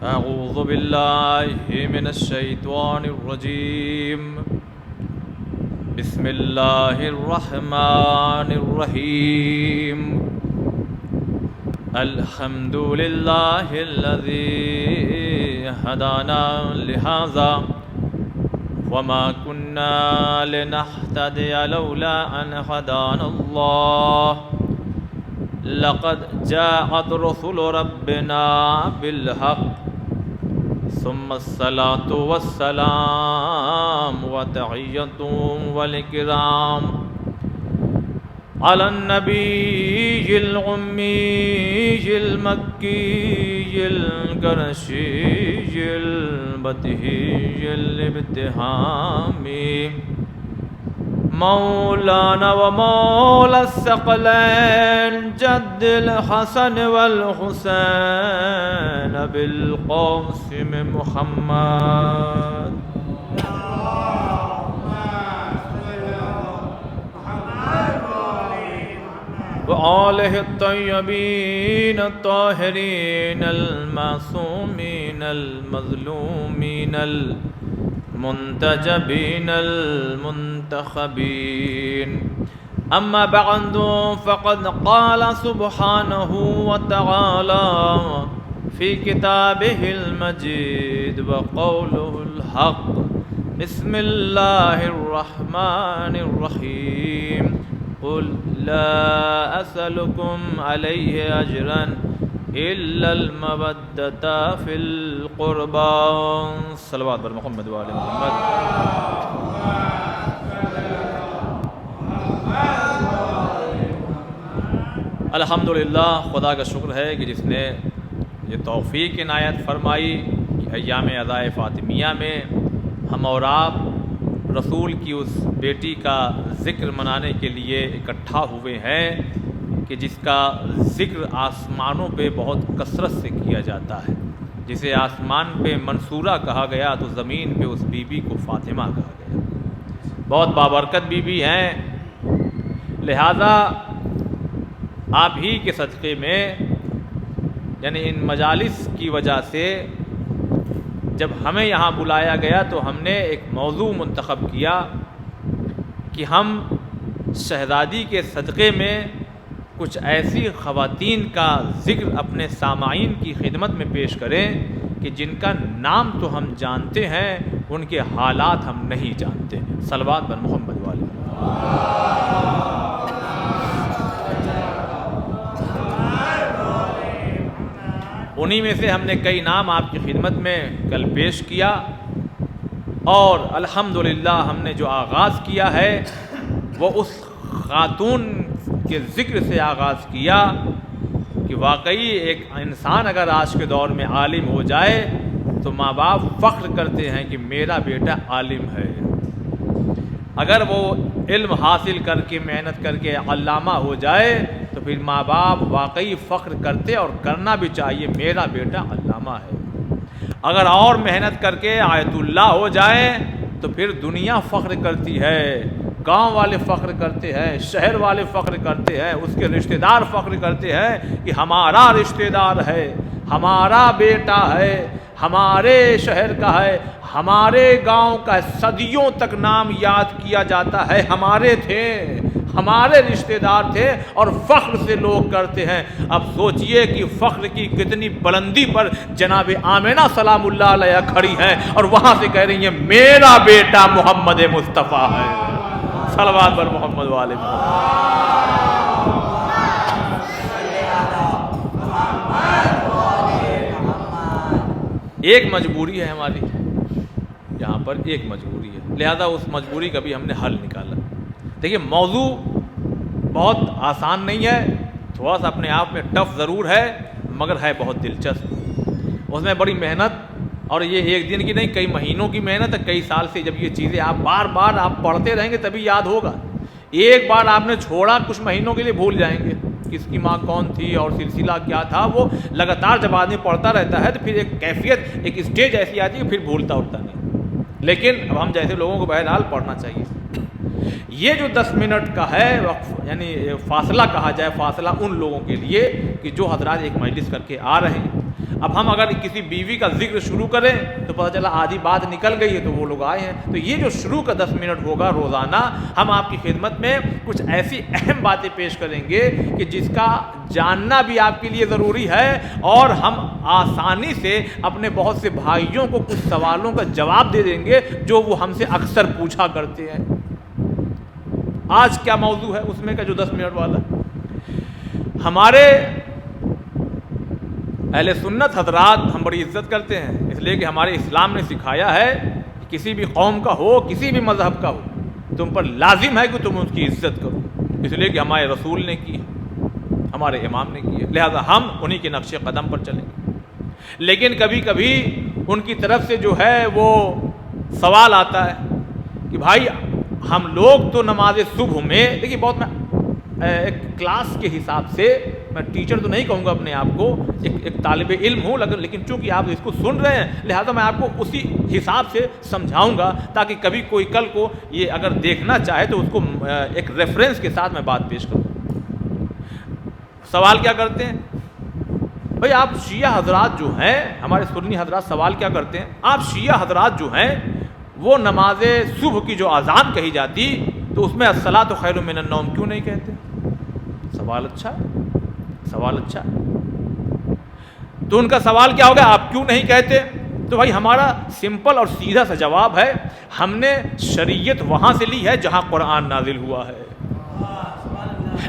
أعوذ بالله من الشيطان الرجيم بسم الله الرحمن الرحيم الحمد لله الذي هدانا لهذا وما كنا لنهتدي لولا أن هدانا الله لقد جاءت رسل ربنا بالحق ثم الصلاة والسلام وتحية والإكرام على النبي الأمي المكي القرشي البديهي الابتهامي مولانا ومولى الثقلين جد الحسن والحسين بالقاسم محمد وآله الطيبين الطاهرين المعصومين المظلومين المنتجبين المنتخبين أما بعد فقد قال سبحانه وتعالى في كتابه المجيد وقوله الحق بسم الله الرحمن الرحيم قل لا أسألكم عليه أجرا إلا المودة في القربى صلوات بر محمد وآل محمد. الحمدللہ، خدا کا شکر ہے کہ جس نے یہ توفیق عنایت فرمائی کہ ایام عزائے فاطمیہ میں ہم اور آپ رسول کی اس بیٹی کا ذکر منانے کے لیے اکٹھا ہوئے ہیں کہ جس کا ذکر آسمانوں پہ بہت کثرت سے کیا جاتا ہے. جسے آسمان پہ منصورہ کہا گیا تو زمین پہ اس بی بی کو فاطمہ کہا گیا. بہت بابرکت بی بی ہیں، لہذا آپ ہی کے صدقے میں یعنی ان مجالس کی وجہ سے جب ہمیں یہاں بلایا گیا تو ہم نے ایک موضوع منتخب کیا کہ ہم شہزادی کے صدقے میں کچھ ایسی خواتین کا ذکر اپنے سامعین کی خدمت میں پیش کریں کہ جن کا نام تو ہم جانتے ہیں، ان کے حالات ہم نہیں جانتے. صلوات بر محمد والے. انہی میں سے ہم نے کئی نام آپ کی خدمت میں کل پیش کیا، اور الحمدللہ ہم نے جو آغاز کیا ہے وہ اس خاتون کے ذکر سے آغاز کیا کہ واقعی ایک انسان اگر آج کے دور میں عالم ہو جائے تو ماں باپ فخر کرتے ہیں کہ میرا بیٹا عالم ہے. اگر وہ علم حاصل کر کے محنت کر کے علامہ ہو جائے تو پھر ماں باپ واقعی فخر کرتے اور کرنا بھی چاہیے میرا بیٹا علامہ ہے. اگر اور محنت کر کے آیت اللہ ہو جائے تو پھر دنیا فخر کرتی ہے، گاؤں والے فخر کرتے ہیں، شہر والے فخر کرتے ہیں، اس کے رشتہ دار فخر کرتے ہیں کہ ہمارا رشتہ دار ہے، ہمارا بیٹا ہے، ہمارے شہر کا ہے، ہمارے گاؤں کا صدیوں تک نام یاد کیا جاتا ہے، ہمارے تھے، ہمارے رشتہ دار تھے، اور فخر سے لوگ کرتے ہیں. اب سوچئے کہ فخر کی کتنی بلندی پر جناب آمنہ سلام اللہ علیہ کھڑی ہیں اور وہاں سے کہہ رہی ہیں میرا بیٹا محمد مصطفیٰ ہے. صلوات بر محمد والے محمد. ایک مجبوری ہے ہماری یہاں پر، ایک مجبوری ہے، لہذا اس مجبوری کا بھی ہم نے حل نکالا. دیکھیے موضوع بہت آسان نہیں ہے، تھوڑا سا اپنے آپ میں ٹف ضرور ہے، مگر ہے بہت دلچسپ. اس میں بڑی محنت، اور یہ ایک دن کی نہیں، کئی مہینوں کی محنت ہے، کئی سال سے. جب یہ چیزیں آپ بار بار آپ پڑھتے رہیں گے تبھی یاد ہوگا. ایک بار آپ نے چھوڑا کچھ مہینوں کے لیے بھول جائیں گے کس کی ماں کون تھی اور سلسلہ کیا تھا. وہ لگاتار جب آدمی پڑھتا رہتا ہے تو پھر ایک کیفیت، ایک اسٹیج ایسی آتی ہے پھر بھولتا اٹھتا نہیں. لیکن اب ہم جیسے لوگوں کو بہرحال پڑھنا چاہیے. یہ جو 10 منٹ کا ہے وقف، یعنی فاصلہ کہا جائے، فاصلہ ان لوگوں کے لیے کہ جو حضرات ایک مجلس کر کے آ رہے ہیں. اب ہم اگر کسی بیوی کا ذکر شروع کریں تو پتہ چلا آدھی بات نکل گئی ہے تو وہ لوگ آئے ہیں. تو یہ جو شروع کا 10 منٹ ہوگا روزانہ، ہم آپ کی خدمت میں کچھ ایسی اہم باتیں پیش کریں گے کہ جس کا جاننا بھی آپ کے لیے ضروری ہے، اور ہم آسانی سے اپنے بہت سے بھائیوں کو کچھ سوالوں کا جواب دے دیں گے جو وہ ہم سے اکثر پوچھا کرتے ہیں. آج کیا موضوع ہے اس میں کا جو 10 منٹ والا؟ ہمارے اہل سنت حضرات ہم بڑی عزت کرتے ہیں، اس لیے کہ ہمارے اسلام نے سکھایا ہے کہ کسی بھی قوم کا ہو، کسی بھی مذہب کا ہو، تم پر لازم ہے کہ تم اس کی عزت کرو، اس لیے کہ ہمارے رسول نے کی، ہمارے امام نے کی ہے، لہذا ہم انہی کے نقش قدم پر چلیں گے. لیکن کبھی کبھی ان کی طرف سے جو ہے وہ سوال آتا ہے کہ بھائی ہم لوگ تو نماز صبح میں، دیکھیے بہت میں ایک کلاس کے حساب سے، میں ٹیچر تو نہیں کہوں گا اپنے آپ کو، ایک طالب علم ہوں، لیکن چونکہ آپ اس کو سن رہے ہیں لہذا میں آپ کو اسی حساب سے سمجھاؤں گا تاکہ کبھی کوئی کل کو یہ اگر دیکھنا چاہے تو اس کو ایک ریفرنس کے ساتھ میں بات پیش کروں. سوال کیا کرتے ہیں بھائی؟ آپ شیعہ حضرات جو ہیں، ہمارے سنی حضرات سوال کیا کرتے ہیں، آپ شیعہ حضرات جو ہیں وہ نماز صبح کی جو اذان کہی جاتی تو اس میں الصلاۃ خیر من النوم کیوں نہیں کہتے؟ سوال اچھا ہے، سوال اچھا ہے. تو ان کا سوال کیا ہوگا، آپ کیوں نہیں کہتے؟ تو بھائی ہمارا سمپل اور سیدھا سا جواب ہے، ہم نے شریعت وہاں سے لی ہے جہاں قرآن نازل ہوا ہے،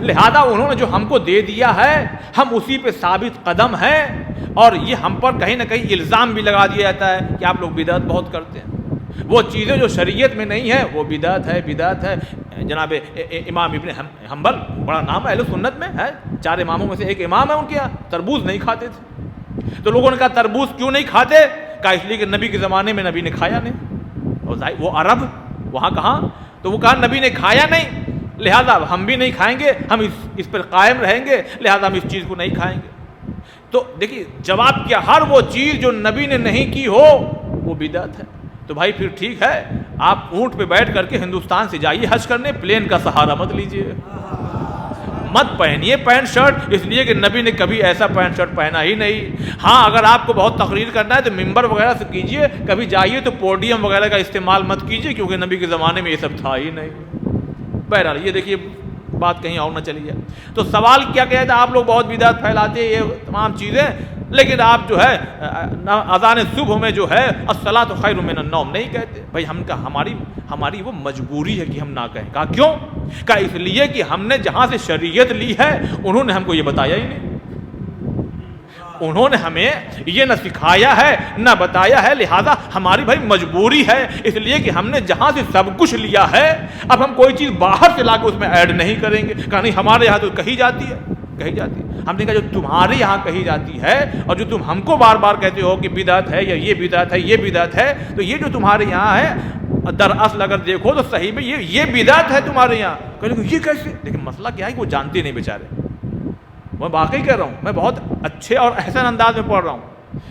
لہذا انہوں نے جو ہم کو دے دیا ہے ہم اسی پہ ثابت قدم ہیں. اور یہ ہم پر کہیں نہ کہیں الزام بھی لگا دیا جاتا ہے کہ آپ لوگ بدعت بہت کرتے ہیں، وہ چیزیں جو شریعت میں نہیں ہیں وہ بدعت ہے، بدعت ہے. جناب امام ابن حنبل، بڑا نام ہے اہل سنت میں ہے، 4 اماموں میں سے ایک امام ہے، ان کے یہاں تربوز نہیں کھاتے تھے. تو لوگوں نے کہا تربوز کیوں نہیں کھاتے؟ کہا اس لیے کہ نبی کے زمانے میں نبی نے کھایا نہیں. اور وہ عرب وہاں کہاں، تو وہ کہا نبی نے کھایا نہیں لہذا ہم بھی نہیں کھائیں گے، ہم اس پر قائم رہیں گے، لہذا ہم اس چیز کو نہیں کھائیں گے. تو دیکھیے جواب کیا، ہر وہ چیز جو نبی نے نہیں کی ہو وہ بدعت ہے. تو بھائی پھر ٹھیک ہے، آپ اونٹ پہ بیٹھ کر کے ہندوستان سے جائیے حج کرنے، پلین کا سہارا مت لیجیے، مت پہنیے پینٹ شرٹ، اس لیے کہ نبی نے کبھی ایسا پینٹ شرٹ پہنا ہی نہیں. ہاں اگر آپ کو بہت تقریر کرنا ہے تو ممبر وغیرہ سے کیجیے، کبھی جائیے تو پوڈیم وغیرہ کا استعمال مت کیجیے کیونکہ نبی کے زمانے میں یہ سب تھا ہی نہیں. بہرحال یہ دیکھیے بات کہیں اور نہ چلی جائے. تو سوال کیا کہتا ہے، آپ لوگ بہت بدعت پھیلاتے ہیں یہ تمام چیزیں، لیکن آپ جو ہے اذان صبح میں جو ہے الصلاۃ خیر من النوم نہیں کہتے. بھائی ہم کا ہماری وہ مجبوری ہے کہ ہم نہ کہیں. کہا کیوں؟ کہا اس لیے کہ ہم نے جہاں سے شریعت لی ہے انہوں نے ہم کو یہ بتایا ہی نہیں، انہوں نے ہمیں یہ نہ سکھایا ہے نہ بتایا ہے، لہذا ہماری بھائی مجبوری ہے، اس لیے کہ ہم نے جہاں سے سب کچھ لیا ہے اب ہم کوئی چیز باہر سے لا کے اس میں ایڈ نہیں کریں گے. کہا نہیں ہمارے یہاں تو کہی جاتی ہے، کہی جاتی ہے. ہم نے کہا جو تمہارے یہاں کہی جاتی ہے اور جو تم ہم کو بار بار کہتے ہو کہ بدعت ہے یا یہ بدعت ہے یہ بدعت ہے، تو یہ جو تمہارے یہاں ہے دراصل اگر دیکھو تو صحیح میں یہ بدعت ہے تمہارے یہاں. کہنے یہ کیسے؟ لیکن مسئلہ کیا ہے کہ وہ جانتے نہیں بیچارے. میں واقعی کہہ رہا ہوں، میں بہت اچھے اور احسن انداز میں پڑھ رہا ہوں.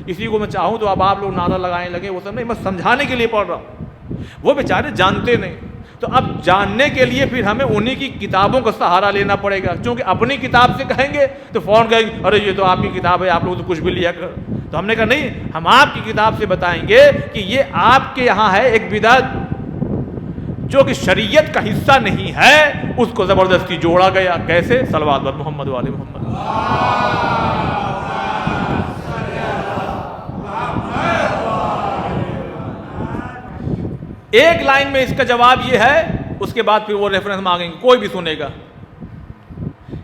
اسی کو میں چاہوں تو اب آپ لوگ نعرہ لگائیں لگے وہ سب نہیں، میں سمجھانے کے لیے پڑھ رہا ہوں. وہ بیچارے جانتے نہیں، تو اب جاننے کے لیے پھر ہمیں انہی کی کتابوں کا سہارا لینا پڑے گا، کیونکہ اپنی کتاب سے کہیں گے تو فون کہیں گے ارے یہ تو آپ کی کتاب ہے، آپ لوگ تو کچھ بھی لیا کر. تو ہم نے کہا نہیں، ہم آپ کی کتاب سے بتائیں گے کہ یہ آپ کے یہاں ہے ایک بدعت جو کہ شریعت کا حصہ نہیں ہے، اس کو زبردستی جوڑا گیا. کیسے؟ صلوات بر محمد والے محمد. ایک لائن میں اس کا جواب یہ ہے، اس کے بعد پھر وہ ریفرنس مانگیں گے، کوئی بھی سنے گا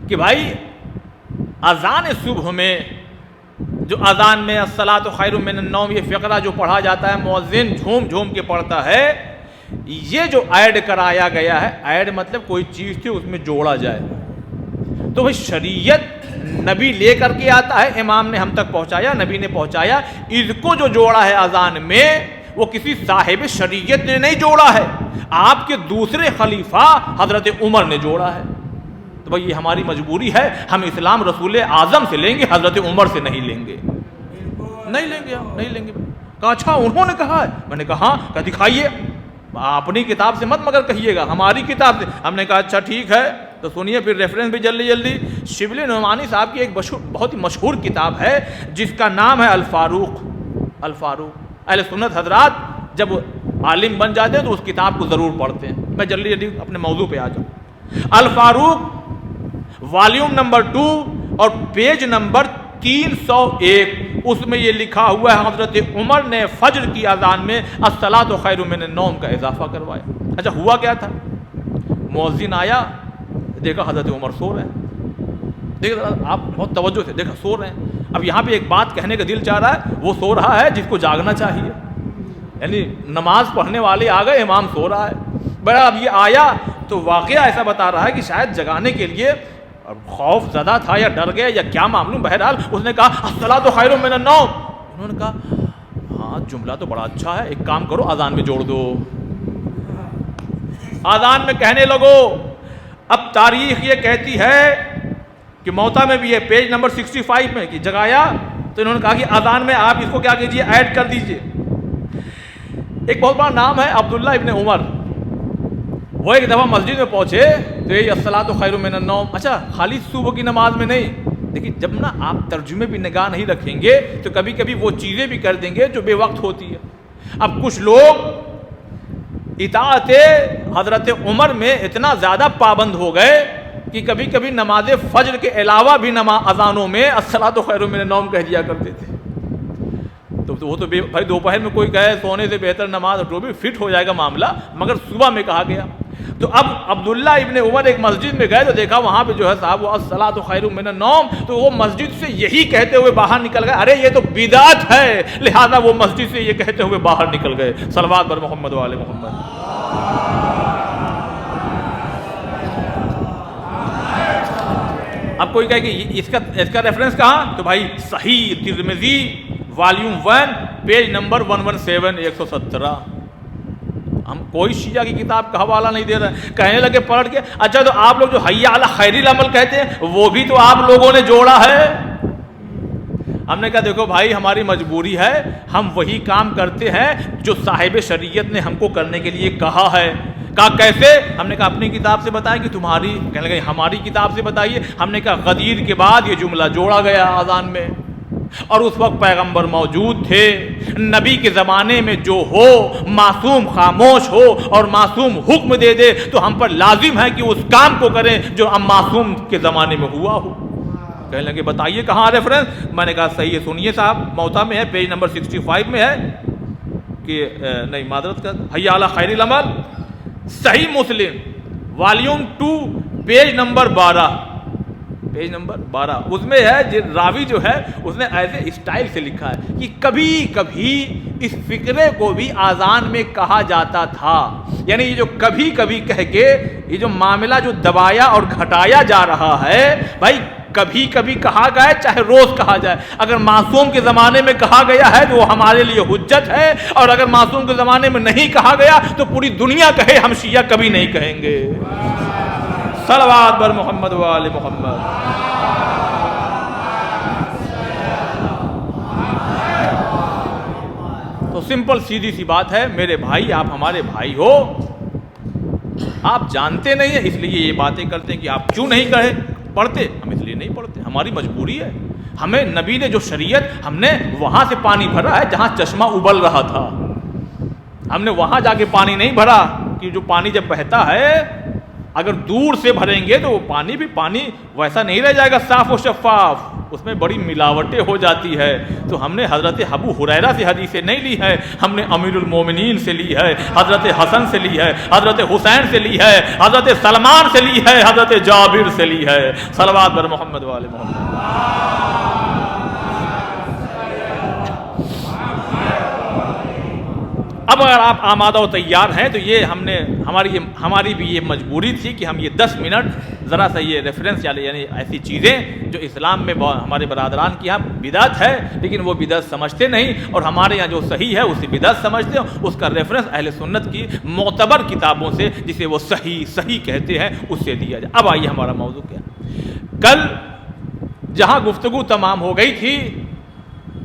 کہ بھائی اذان صبح میں جو اذان میں الصلاۃ خیر من النوم یہ فقرہ جو پڑھا جاتا ہے مؤذن جھوم جھوم کے پڑھتا ہے، یہ جو ایڈ کرایا گیا ہے، ایڈ مطلب کوئی چیز تھی اس میں جوڑا جائے. تو بھائی شریعت نبی لے کر کے آتا ہے، امام نے ہم تک پہنچایا، نبی نے پہنچایا. اس کو جو جوڑا ہے اذان میں وہ کسی صاحب شریعت نے نہیں جوڑا ہے، آپ کے دوسرے خلیفہ حضرت عمر نے جوڑا ہے. تو بھائی یہ ہماری مجبوری ہے، ہم اسلام رسول اعظم سے لیں گے، حضرت عمر سے نہیں لیں گے، نہیں لیں گے، ہم نہیں لیں گے. کہا اچھا انہوں نے کہا ہے؟ میں نے کہا ہاں. کہا دکھائیے، اپنی کتاب سے مت مگر کہیے گا، ہماری کتاب سے. ہم نے کہا اچھا ٹھیک ہے، تو سنیے پھر ریفرنس بھی جلدی جلدی. شبلی نعمانی صاحب کی ایک بہت ہی مشہور کتاب ہے جس کا نام ہے الفاروق. الفاروق اہل سنت حضرات جب عالم بن جاتے ہیں تو اس کتاب کو ضرور پڑھتے ہیں. میں جلدی جلدی اپنے موضوع پہ آ جاؤں. الفاروق والیوم نمبر 2 اور پیج نمبر 301 اس میں یہ لکھا ہوا ہے حضرت عمر نے فجر کی اذان میں الصلاۃ خیر من النوم کا اضافہ کروایا. اچھا ہوا کیا تھا؟ مؤذن آیا, دیکھا حضرت عمر سو رہے ہیں. دیکھا آپ بہت توجہ سے دیکھا سو رہے ہیں. اب یہاں پہ ایک بات کہنے کا دل چاہ رہا ہے, وہ سو رہا ہے جس کو جاگنا چاہیے, یعنی نماز پڑھنے والے آ گئے, امام سو رہا ہے. بڑا اب یہ آیا تو واقعہ ایسا بتا رہا ہے کہ شاید جگانے کے لیے خوف زدہ تھا یا ڈر گیا یا کیا معلوم. بہرحال اس نے کہا الصلاۃ خیر من النوم. انہوں نے کہا ہاں جملہ تو بڑا اچھا ہے, ایک کام کرو اذان میں جوڑ دو. اذان میں کہنے لگو. اب تاریخ یہ کہتی ہے کہ موتا میں بھی ہے پیج نمبر 65 میں کہ جگایا تو انہوں نے کہا کہ اذان میں آپ اس کو کیا کیجئے, ایڈ کر دیجئے. ایک بہت بڑا نام ہے عبداللہ ابن عمر. وہ ایک دفعہ مسجد میں پہنچے تو یہ الصلاۃ خیر من النوم. اچھا خالی صبح کی نماز میں نہیں, دیکھیے جب نا آپ ترجمے بھی نگاہ نہیں رکھیں گے تو کبھی کبھی وہ چیزیں بھی کر دیں گے جو بے وقت ہوتی ہے. اب کچھ لوگ اطاعت حضرت عمر میں اتنا زیادہ پابند ہو گئے کہ کبھی کبھی نماز فجر کے علاوہ بھی اذانوں میں الصلاۃ خیر من النوم کہہ دیا کرتے تھے. تو وہ تو بھائی دوپہر میں کوئی کہے سونے سے بہتر نماز, تو بھی فٹ ہو جائے گا معاملہ, مگر صبح میں کہا گیا. تو اب عبداللہ ابن عمر ایک مسجد میں گئے تو دیکھا وہاں پہ جو ہے صاحب وہ الصلاۃ خیر من النوم, تو وہ مسجد سے یہی کہتے ہوئے باہر نکل گئے, ارے یہ تو بدعت ہے, لہذا وہ مسجد سے یہ کہتے ہوئے باہر نکل گئے. صلوات بر محمد و آل محمد. اب کوئی کہے کہ اس کا ریفرنس کہاں, تو بھائی صحیح ترمذی والیوم 1 پیج نمبر 117 117. ہم کوئی شیعہ کی کتاب کا حوالہ نہیں دے رہے. کہنے لگے پلٹ کے, اچھا تو آپ لوگ جو حی علی خیر العمل کہتے ہیں وہ بھی تو آپ لوگوں نے جوڑا ہے. ہم نے کہا دیکھو بھائی ہماری مجبوری ہے, ہم وہی کام کرتے ہیں جو صاحب شریعت نے ہم کو کرنے کے لیے کہا ہے. کہا کیسے؟ ہم نے کہا اپنی کتاب سے بتائیں کہ تمہاری, کہنے لگے ہماری کتاب سے بتائیے. ہم نے کہا غدیر کے بعد یہ جملہ جوڑا گیا اذان میں, اور اس وقت پیغمبر موجود تھے. نبی کے زمانے میں جو ہو معصوم خاموش ہو اور معصوم حکم دے دے تو ہم پر لازم ہے کہ اس کام کو کریں جو ہم معصوم کے زمانے میں ہوا ہو. کہنے لگے بتائیے کہاں ریفرنس. میں نے کہا صحیح ہے سنیے صاحب, موتا میں ہے پیج نمبر 65 میں ہے کہ نہیں معذرت کر, حی علی خیر العمل صحیح مسلم والیوم 2 پیج نمبر 12 پیج نمبر 12 اس میں ہے راوی جو ہے اس نے ایسے اسٹائل سے لکھا ہے کہ کبھی کبھی اس فقرے کو بھی اذان میں کہا جاتا تھا. یعنی یہ جو کبھی کبھی کہہ کے یہ جو معاملہ جو دبایا اور گھٹایا جا رہا ہے, بھائی کبھی کبھی کہا گیا چاہے روز کہا جائے. اگر معصوم کے زمانے میں کہا گیا ہے تو وہ ہمارے لیے حجت ہے, اور اگر معصوم کے زمانے میں نہیں کہا گیا تو پوری دنیا کہے ہم شیعہ کبھی نہیں کہیں گے. صلوات بر محمد و آل محمد. تو سمپل سیدھی سی بات ہے میرے بھائی, آپ ہمارے بھائی ہو, آپ جانتے نہیں ہیں اس لیے یہ باتیں کرتے ہیں کہ آپ کیوں نہیں کہے پڑھتے. ہم اس لیے نہیں پڑھتے, ہماری مجبوری ہے. ہمیں نبی نے جو شریعت, ہم نے وہاں سے پانی بھرا ہے جہاں چشمہ ابل رہا تھا. ہم نے وہاں جا کے پانی نہیں بھرا کہ جو پانی جب بہتا ہے اگر دور سے بھریں گے تو وہ پانی بھی پانی ویسا نہیں رہ جائے گا صاف و شفاف, اس میں بڑی ملاوٹیں ہو جاتی ہے. تو ہم نے حضرت ابو ہریرہ سے حدیثیں نہیں لی ہے, ہم نے امیر المومنین سے لی ہے, حضرت حسن سے لی ہے, حضرت حسین سے لی ہے, حضرت سلمان سے لی ہے, حضرت جابر سے لی ہے. صلوات بر محمد و آل محمد. اب اگر آپ آمادہ و تیار ہیں تو یہ ہم نے ہماری بھی یہ مجبوری تھی کہ ہم یہ 10 منٹ ذرا سا یہ ریفرنس یعنی ایسی چیزیں جو اسلام میں ہمارے برادران کی یہاں بدعت ہے لیکن وہ بدعت سمجھتے نہیں, اور ہمارے یہاں جو صحیح ہے اسے بدعت سمجھتے ہیں, اس کا ریفرنس اہل سنت کی معتبر کتابوں سے جسے وہ صحیح کہتے ہیں اس سے دیا جائے. اب آئیے ہمارا موضوع کیا. کل جہاں گفتگو تمام ہو گئی تھی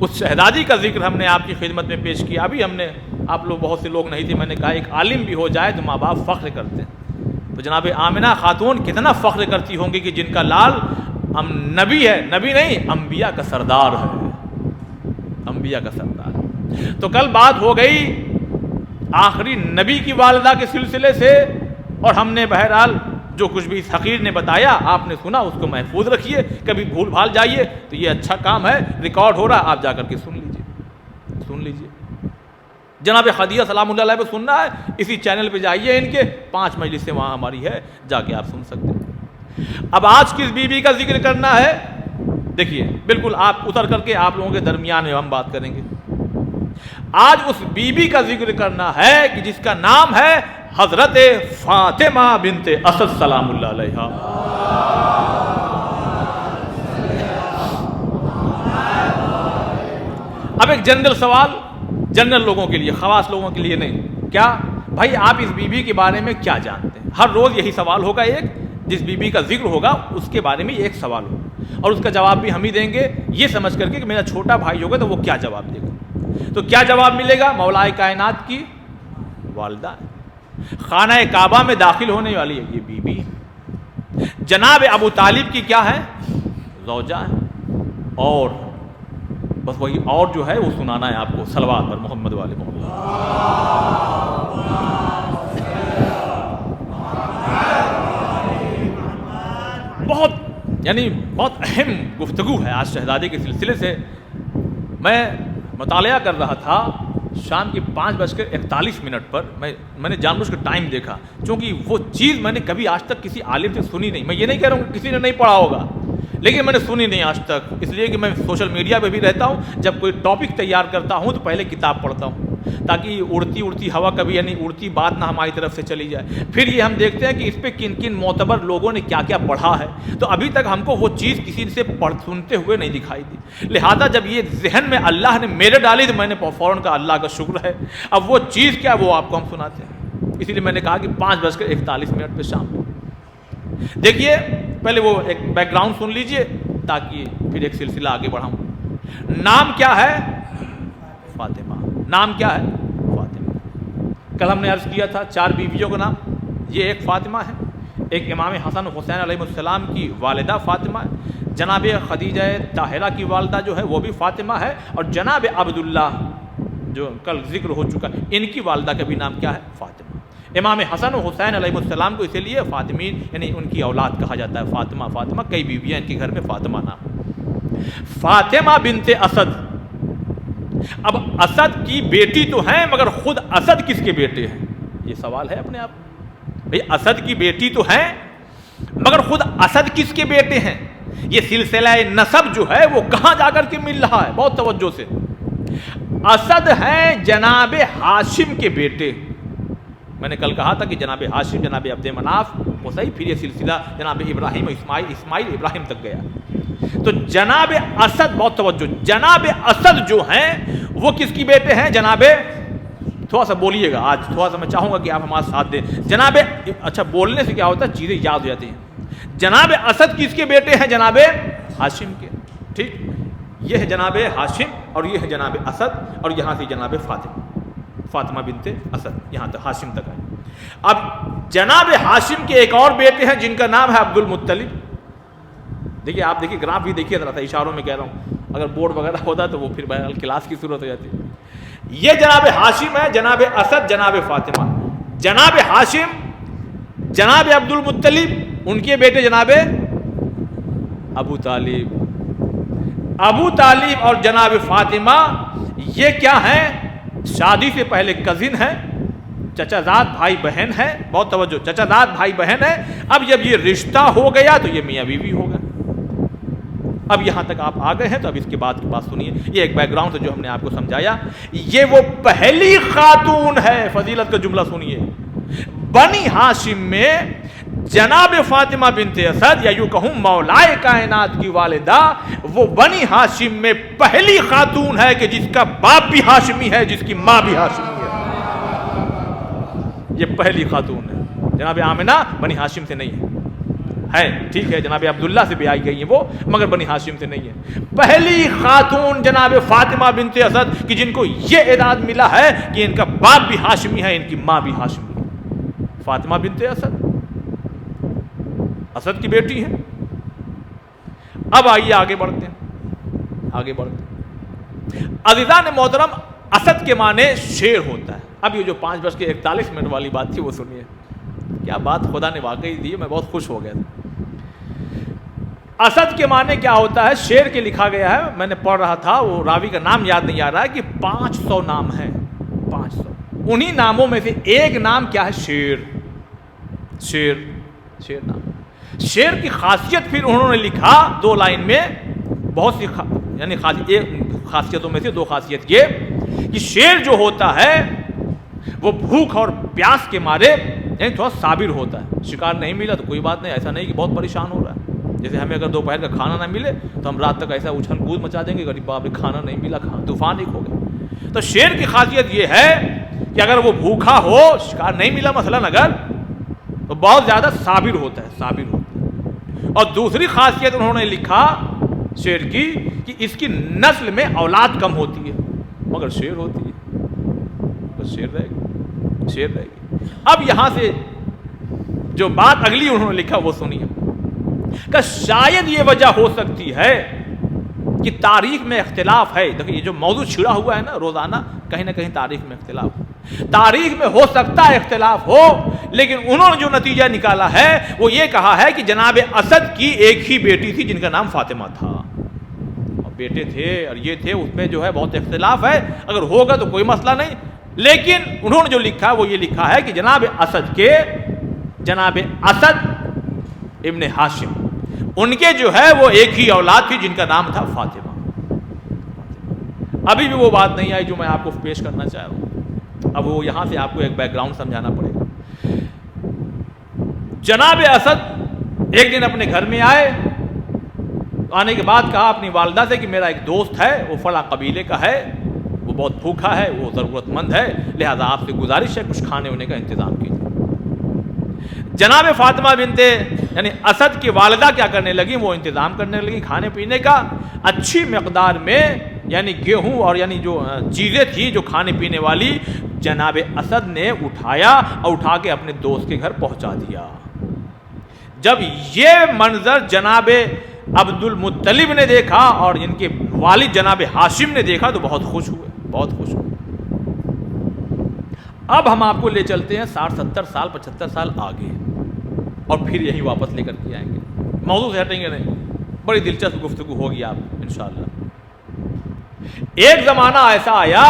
اس شہزادی کا ذکر ہم نے آپ کی خدمت میں پیش کیا. ابھی ہم نے, آپ لوگ بہت سے لوگ نہیں تھے, میں نے کہا ایک عالم بھی ہو جائے تو ماں باپ فخر کرتے ہیں. تو جناب آمنہ خاتون کتنا فخر کرتی ہوں گی کہ جن کا لال نبی ہے، نبی نہیں انبیاء کا سردار ہے، انبیاء کا سردار۔ تو کل بات ہو گئی آخری نبی کی والدہ کے سلسلے سے، اور ہم نے بہرحال جو کچھ بھی حقیر نے بتایا آپ نے سنا، اس کو محفوظ رکھیے، کبھی بھول بھال جائیے تو یہ اچھا کام ہے، ریکارڈ ہو رہا، آپ جا کر کے سن لیجیے۔ جناب خدیجہ سلام اللہ علیہ پہ سننا ہے، اسی چینل پہ جائیے، ان کے 5 مجلسیں وہاں ہماری ہے، جا کے آپ سن سکتے ہیں۔ اب آج کس بی بی کا ذکر کرنا ہے، دیکھیے بالکل آپ اتر کر کے آپ لوگوں کے درمیان میں ہم بات کریں گے۔ آج اس بی بی کا ذکر کرنا ہے کہ جس کا نام ہے حضرت فاطمہ بنت اسد سلام اللہ علیہا۔ اب ایک جنرل سوال، جنرل لوگوں کے لیے، خواص لوگوں کے لیے نہیں، کیا بھائی آپ اس بی بی کے بارے میں کیا جانتے ہیں؟ ہر روز یہی سوال ہوگا، ایک جس بی بی کا ذکر ہوگا اس کے بارے میں ایک سوال ہوگا، اور اس کا جواب بھی ہم ہی دیں گے، یہ سمجھ کر کے کہ میرا چھوٹا بھائی ہوگا تو وہ کیا جواب دے گا۔ تو کیا جواب ملے گا؟ مولا کائنات کی والدہ، خانہ کعبہ میں داخل ہونے والی ہے یہ بی بی، جناب ابو طالب کی کیا ہے؟ زوجہ ہے، اور بس وہی اور جو ہے وہ سنانا ہے آپ کو، صلوات پر محمد والے محمد۔ بہت اہم گفتگو ہے آج شہزادے کے سلسلے سے۔ میں مطالعہ کر رہا تھا شام کی 5:41 پر، میں نے جان بوجھ کر ٹائم دیکھا، چونکہ وہ چیز میں نے کبھی آج تک کسی عالم سے سنی نہیں۔ میں یہ نہیں کہہ رہا ہوں کہ کسی نے نہیں پڑھا ہوگا، لیکن میں نے سنی نہیں آج تک، اس لیے کہ میں سوشل میڈیا پہ بھی رہتا ہوں، جب کوئی ٹاپک تیار کرتا ہوں تو پہلے کتاب پڑھتا ہوں، تاکہ اڑتی ہوا کبھی یعنی اڑتی بات نہ ہماری طرف سے چلی جائے۔ پھر یہ ہم دیکھتے ہیں کہ اس پہ کن کن معتبر لوگوں نے کیا کیا پڑھا ہے، تو ابھی تک ہم کو وہ چیز کسی سے سنتے ہوئے نہیں دکھائی دی، لہذا جب یہ ذہن میں اللہ نے میرے ڈالی تو میں نے فوراً کہا اللہ کا شکر ہے، اب وہ چیز کیا وہ آپ کو ہم سناتے ہیں، اسی لیے میں نے کہا کہ 5:41 پہ شام۔ دیکھیے پہلے وہ ایک بیک گراؤنڈ سن لیجئے تاکہ پھر ایک سلسلہ آگے بڑھاؤں۔ نام کیا ہے؟ فاطمہ۔ نام کیا ہے؟ فاطمہ۔ کل ہم نے عرض کیا تھا 4 بیویوں کا نام، یہ ایک فاطمہ ہے، ایک امام حسن حسین علیہ السلام کی والدہ فاطمہ ہے، جناب خدیجہ طاہرہ کی والدہ جو ہے وہ بھی فاطمہ ہے، اور جناب عبداللہ جو کل ذکر ہو چکا ہے ان کی والدہ کا بھی نام کیا ہے؟ فاطمہ۔ امام حسن و حسین علیہ السلام کو اسی لیے فاطمین یعنی ان کی اولاد کہا جاتا ہے، فاطمہ، کئی بیویاں ان کے گھر میں فاطمہ نام۔ فاطمہ بنت اسد، اب اسد کی بیٹی تو ہیں مگر خود اسد کس کے بیٹے ہیں؟ یہ سوال ہے اپنے آپ، بھئی اسد کی بیٹی تو ہیں مگر خود اسد کس کے بیٹے ہیں؟ یہ سلسلہ نسب جو ہے وہ کہاں جا کر کے مل رہا ہے؟ بہت توجہ سے، اسد ہیں جناب ہاشم کے بیٹے۔ میں نے کل کہا تھا کہ جناب ہاشم، جناب عبد مناف، وہ صحیح، پھر یہ سلسلہ جناب ابراہیم، اسماعیل ابراہیم تک گیا۔ تو جناب اسد، بہت توجہ، جناب اسد جو ہیں وہ کس کی بیٹے ہیں؟ جناب، تھوڑا سا بولیے گا آج، تھوڑا سا میں چاہوں گا کہ آپ ہمارا ساتھ دیں۔ جناب، اچھا بولنے سے کیا ہوتا ہے چیزیں یاد ہو جاتی ہیں۔ جناب اسد کس کے بیٹے ہیں؟ جناب ہاشم کے، ٹھیک، یہ ہے جناب ہاشم اور یہ ہے جناب اسد، اور یہاں سے جناب فاطمہ بنت اسد، یہاں تک ہاشم تک آئے۔ اب جناب ہاشم کے ایک اور بیٹے ہیں جن کا نام ہے عبد المطلب۔ دیکھیے آپ دیکھیے گراف بھی دیکھیے ذرا سا، اشاروں میں کہہ رہا ہوں، اگر بورڈ وغیرہ ہوتا تو وہ پھر بہرحال کلاس کی صورت ہو جاتی ہے۔ یہ جناب ہاشم ہے، جناب اسد، جناب فاطمہ۔ جناب ہاشم، جناب عبد المطلب، ان کے بیٹے جناب ابو طالب اور جناب فاطمہ، یہ کیا ہیں؟ شادی سے پہلے کزن ہیں، چچا زاد بھائی بہن ہیں، بہت توجہ، چچا زاد بھائی بہن ہیں۔ اب جب یہ رشتہ ہو گیا تو یہ میاں بیوی ہو گئے۔ اب یہاں تک آپ آ گئے ہیں تو اب اس کے بعد کی بات سنیے، یہ ایک بیک گراؤنڈ ہے جو ہم نے آپ کو سمجھایا۔ یہ وہ پہلی خاتون ہے، فضیلت کا جملہ سنیے، بنی ہاشم میں جناب فاطمہ بنت اسد، یا یوں کہوں مولائے کائنات کی والدہ، وہ بنی ہاشم میں پہلی خاتون ہے کہ جس کا باپ بھی ہاشمی ہے، جس کی ماں بھی ہاشمی ہے۔ یہ پہلی خاتون ہے۔ جناب آمنہ بنی ہاشم سے نہیں ہے، ٹھیک ہے، جناب عبداللہ سے بھی آئی گئی ہیں وہ، مگر بنی ہاشم سے نہیں ہے۔ پہلی خاتون جناب فاطمہ بنت اسد کہ جن کو یہ اعداد ملا ہے کہ ان کا باپ بھی ہاشمی ہے، ان کی ماں بھی ہاشمی ہے، فاطمہ بنت اسد۔ اسد کی بیٹی ہے. اب آئیے آگے بڑھتے ہیں. عزیزان محترم، اسد کے معنی شیر ہوتا ہے. اب یہ جو 5:41 والی بات تھی وہ سنیے. کیا بات خدا نے واقعی دی، میں بہت خوش ہو گیا تھا. اسد کے معنی کیا ہوتا ہے؟ شیر کے لکھا گیا ہے، میں نے پڑھ رہا تھا، وہ راوی کا نام یاد نہیں آ رہا ہے، کہ 500 نام ہیں. 500. انہی ناموں میں سے ایک نام کیا ہے؟ شیر. شیر نام. شیر کی خاصیت پھر انہوں نے لکھا 2 لائن میں، بہت سی یعنی خاصیتوں میں سے 2 خاصیت یہ کہ شیر جو ہوتا ہے وہ بھوک اور پیاس کے مارے یعنی تھوڑا صابر ہوتا ہے. شکار نہیں ملا تو کوئی بات نہیں، ایسا نہیں کہ بہت پریشان ہو رہا ہے. جیسے ہمیں اگر دوپہر کا کھانا نہ ملے تو ہم رات تک ایسا اچھل کود مچا دیں گے کہ باپ رے کھانا نہیں ملا، طوفان ایک ہو گیا. تو شیر کی خاصیت یہ ہے کہ اگر وہ بھوکا ہو، شکار نہیں ملا مثلاً اگر، تو بہت زیادہ صابر ہوتا ہے. اور دوسری خاصیت انہوں نے لکھا شیر کی کہ اس کی نسل میں اولاد کم ہوتی ہے، مگر شیر ہوتی ہے. بس شیر رہے گی. اب یہاں سے جو بات اگلی انہوں نے لکھا وہ سنیے کہ شاید یہ وجہ ہو سکتی ہے کہ تاریخ میں اختلاف ہے. دیکھیں یہ جو موضوع چھڑا ہوا ہے نا روزانہ، کہیں نہ کہیں تاریخ میں اختلاف ہو. تاریخ میں ہو سکتا ہے اختلاف ہو، لیکن انہوں نے جو نتیجہ نکالا ہے وہ یہ کہا ہے کہ جناب اسد کی ایک ہی بیٹی تھی جن کا نام فاطمہ تھا. اور بیٹے تھے اور یہ تھے، اس میں جو ہے بہت اختلاف ہے. اگر ہوگا تو کوئی مسئلہ نہیں، لیکن انہوں نے جو لکھا وہ یہ لکھا ہے کہ جناب اسد ابن ہاشم، ان کے جو ہے وہ ایک ہی اولاد تھی جن کا نام تھا فاطمہ. ابھی بھی وہ بات نہیں آئی جو میں آپ کو پیش کرنا چاہ رہا ہوں. اب وہ یہاں سے آپ کو ایک بیک گراؤنڈ سمجھانا پڑے گا. جناب اسد ایک دن اپنے گھر میں آئے. آنے کے بعد کہا اپنی والدہ سے کہ میرا ایک دوست ہے، وہ فلاں قبیلے کا ہے، وہ بہت بھوکا ہے، وہ ضرورت مند ہے، لہذا آپ سے گزارش ہے کچھ کھانے ہونے کا انتظام کیجیے. جناب فاطمہ بنت یعنی اسد کی والدہ کیا کرنے لگی؟ وہ انتظام کرنے لگی کھانے پینے کا. اچھی مقدار میں یعنی گیہوں اور یعنی جو چیزیں تھی جو کھانے پینے والی، جناب اسد نے اٹھایا اور اٹھا کے اپنے دوست کے گھر پہنچا دیا. جب یہ منظر جناب عبد المطلب نے دیکھا اور ان کے والد جناب ہاشم نے دیکھا تو بہت خوش ہوئے. اب ہم آپ کو لے چلتے ہیں 60 70 سال 75 سال آگے، اور پھر یہی واپس لے کر کے آئیں گے. موضوع سے ہٹیں گے نہیں، بڑی دلچسپ گفتگو ہوگی آپ انشاءاللہ. ایک زمانہ ایسا آیا،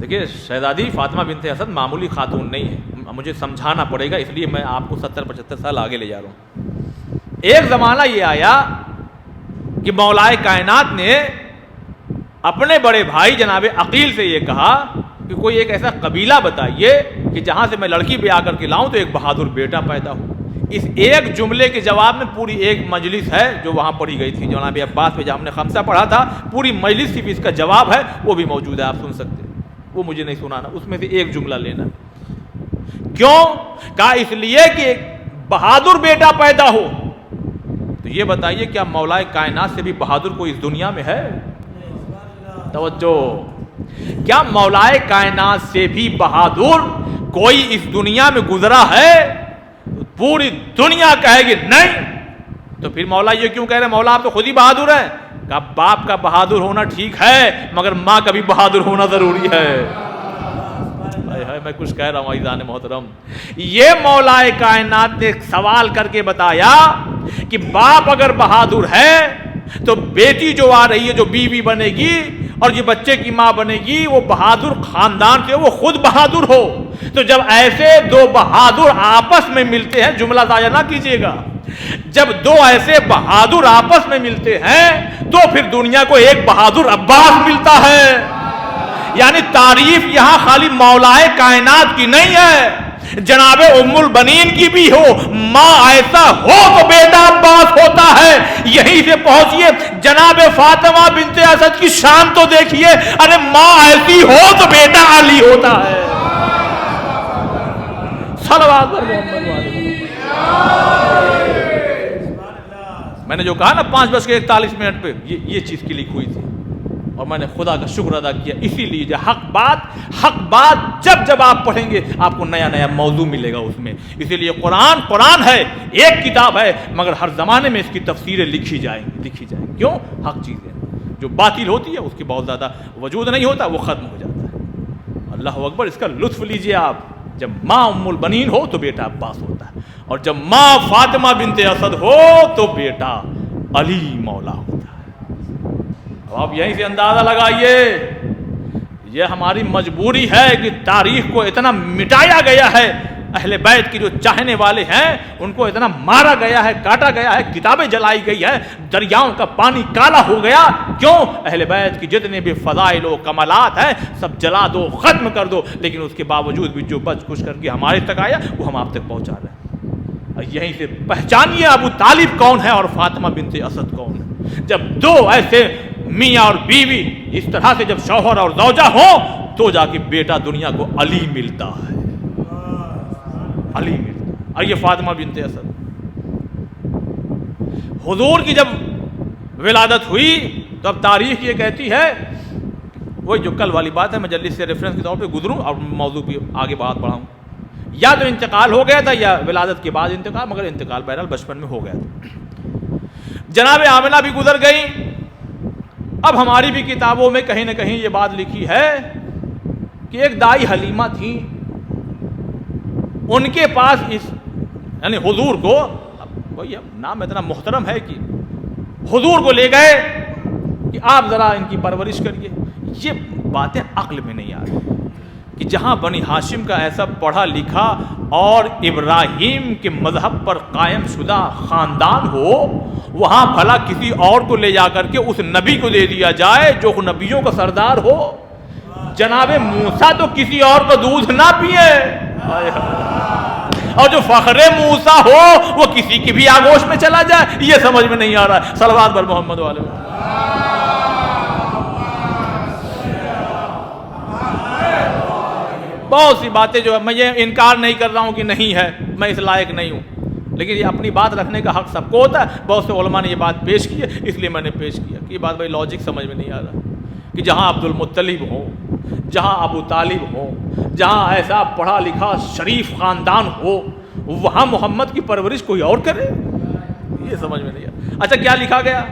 دیکھیے شہزادی فاطمہ بنت اسد معمولی خاتون نہیں ہے، مجھے سمجھانا پڑے گا، اس لیے میں آپ کو 70 75 سال آگے لے جا رہا ہوں. ایک زمانہ یہ آیا کہ مولائے کائنات نے اپنے بڑے بھائی جناب عقیل سے یہ کہا کہ کوئی ایک ایسا قبیلہ بتائیے کہ جہاں سے میں لڑکی بیاہ کر کے لاؤں تو ایک بہادر بیٹا پیدا ہو. اس ایک جملے کے جواب میں پوری ایک مجلس ہے جو وہاں پڑھی گئی تھی. جناب عباس پہ جب ہم نے خمسہ پڑھا تھا پوری مجلس صرف اس کا جواب ہے، وہ بھی موجود ہے، آپ سن سکتے ہیں. وہ مجھے نہیں سنانا، اس میں سے ایک جملہ لینا. کیوں کہا؟ اس لیے کہ ایک بہادر بیٹا پیدا ہو. تو یہ بتائیے کیا مولائے کائنات سے بھی بہادر کوئی اس دنیا میں ہے؟ توجہ، کیا مولائے کائنات سے بھی بہادر کوئی اس دنیا میں گزرا ہے؟ پوری دنیا کہے گی نہیں. تو پھر مولا یہ کیوں کہہ رہے ہیں مولا آپ تو خود ہی بہادر ہیں؟ کہ باپ کا بہادر ہونا ٹھیک ہے مگر ماں کا بھی بہادر ہونا ضروری ہے. میں کچھ کہہ رہا ہوں عزیزان محترم. یہ مولائے کائنات نے سوال کر کے بتایا کہ باپ اگر بہادر ہے تو بیٹی جو آ رہی ہے جو بیوی بنے گی اور یہ بچے کی ماں بنے گی وہ بہادر خاندان سے وہ خود بہادر ہو. تو جب ایسے دو بہادر آپس میں ملتے ہیں، جملہ ضائع نہ کیجیے گا، جب دو ایسے بہادر آپس میں ملتے ہیں تو پھر دنیا کو ایک بہادر عباس ملتا ہے. یعنی تعریف یہاں خالی مولائے کائنات کی نہیں ہے، جناب ام البنین کی بھی ہو. ماں ایسا ہو تو بیٹا عباس ہوتا ہے. یہیں سے پہنچیے جناب فاطمہ بنت اسد کی شان تو دیکھیے، ارے ماں ایسی ہو تو بیٹا علی ہوتا ہے. صلوات محمد والے. میں نے جو کہا نا 5:41 پہ یہ چیز کلک ہوئی تھی. اور میں نے خدا کا شکر ادا کیا. اسی لیے جو حق بات جب آپ پڑھیں گے آپ کو نیا نیا موضوع ملے گا اس میں. اسی لیے قرآن ہے، ایک کتاب ہے، مگر ہر زمانے میں اس کی تفسیریں لکھی جائیں گی. کیوں؟ حق چیزیں جو باطل ہوتی ہے اس کی بہت زیادہ وجود نہیں ہوتا، وہ ختم ہو جاتا ہے. اللہ اکبر. اس کا لطف لیجئے آپ. جب ماں ام البنین ہو تو بیٹا عباس ہوتا ہے، اور جب ماں فاطمہ بنت اسد ہو تو بیٹا علی مولا ہوتا ہے. اب آپ یہیں سے اندازہ لگائیے، یہ ہماری مجبوری ہے کہ تاریخ کو اتنا مٹایا گیا ہے. اہل بیت کی جو چاہنے والے ہیں ان کو اتنا مارا گیا ہے، کاٹا گیا ہے، کتابیں جلائی گئی ہے، دریاؤں کا پانی کالا ہو گیا. کیوں؟ اہل بیت کی جتنے بھی فضائل و کمالات ہیں سب جلا دو، ختم کر دو. لیکن اس کے باوجود بھی جو بچ کچھ کر کے ہمارے تک آیا وہ ہم آپ تک پہنچا رہے ہیں. یہیں سے پہچانیے ابو طالب کون ہے اور فاطمہ بنت اسد کون ہے. جب دو ایسے میاں اور بیوی اس طرح سے جب شوہر اور زوجہ ہوں تو جا کے بیٹا دنیا کو علی ملتا ہے. علی ملتا. اور یہ فاطمہ بنت اسد، حضور کی جب ولادت ہوئی تو اب تاریخ یہ کہتی ہے، وہی جو کل والی بات ہے، میں جلدی سے ریفرنس کے طور پہ گزروں اور موضوع پہ آگے بات بڑھاؤں. یا تو انتقال ہو گیا تھا یا ولادت کے بعد انتقال، مگر انتقال بہرحال بچپن میں ہو گیا تھا. جناب آمنہ بھی گزر گئی. اب ہماری بھی کتابوں میں کہیں نہ کہیں یہ بات لکھی ہے کہ ایک دائی حلیمہ تھی، ان کے پاس یعنی حضور کو، وہی نام اتنا محترم ہے کہ حضور کو لے گئے کہ آپ ذرا ان کی پرورش کریے. یہ باتیں عقل میں نہیں آ رہی کہ جہاں بنی ہاشم کا ایسا پڑھا لکھا اور ابراہیم کے مذہب پر قائم شدہ خاندان ہو، وہاں بھلا کسی اور کو لے جا کر کے اس نبی کو دے دیا جائے جو نبیوں کا سردار ہو. جناب موسیٰ تو کسی اور کو دودھ نہ پیے، اور جو فخر موسیٰ ہو وہ کسی کی بھی آگوش میں چلا جائے. یہ سمجھ میں نہیں آ رہا ہے. صلوات بر محمد والے. بہت سی باتیں جو ہے میں یہ انکار نہیں کر رہا ہوں کہ نہیں ہے، میں اس لائق نہیں ہوں، لیکن یہ اپنی بات رکھنے کا حق سب کو ہوتا ہے. بہت سے علماء نے یہ بات پیش کی ہے، اس لیے میں نے پیش کیا کہ یہ بات بھائی لاجک سمجھ میں نہیں آ رہا کہ جہاں عبد المطلب ہو، جہاں ابو طالب ہو، جہاں ایسا پڑھا لکھا شریف خاندان ہو، وہاں محمد کی پرورش کوئی اور کرے. یہ سمجھ میں نہیں آیا. اچھا کیا لکھا گیا؟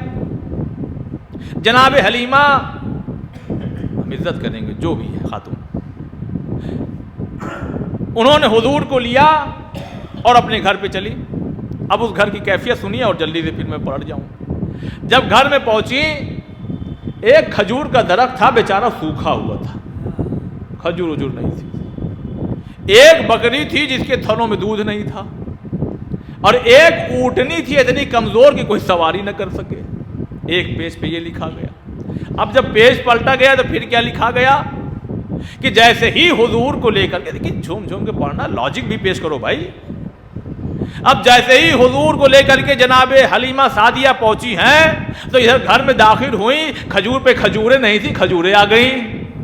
جناب حلیمہ، ہم عزت کریں گے جو بھی ہے خاتون، انہوں نے حضور کو لیا اور اپنے گھر پہ چلی. اب اس گھر کی کیفیت سنیے اور جلدی سے پھر میں پلٹ جاؤں. جب گھر میں پہنچی، ایک کھجور کا درخت تھا بیچارہ سوکھا ہوا تھا، کھجور وجور نہیں تھی. ایک بکری تھی جس کے تھنوں میں دودھ نہیں تھا، اور ایک اونٹنی تھی اتنی کمزور کہ کوئی سواری نہ کر سکے. ایک پیج پہ یہ لکھا گیا. اب جب پیج پلٹا گیا تو پھر کیا لکھا گیا کہ جیسے ہی حضور کو لے کر کے، دیکھیں جھوم جھوم کے پڑھنا، لاجک بھی پیش کرو بھائی. اب جیسے ہی حضور کو لے کر کے جناب حلیمہ سعدیہ پہنچی ہیں تو ادھر گھر میں داخل ہوئی، کھجور پہ کھجوریں نہیں تھی، کھجوریں آ گئیں.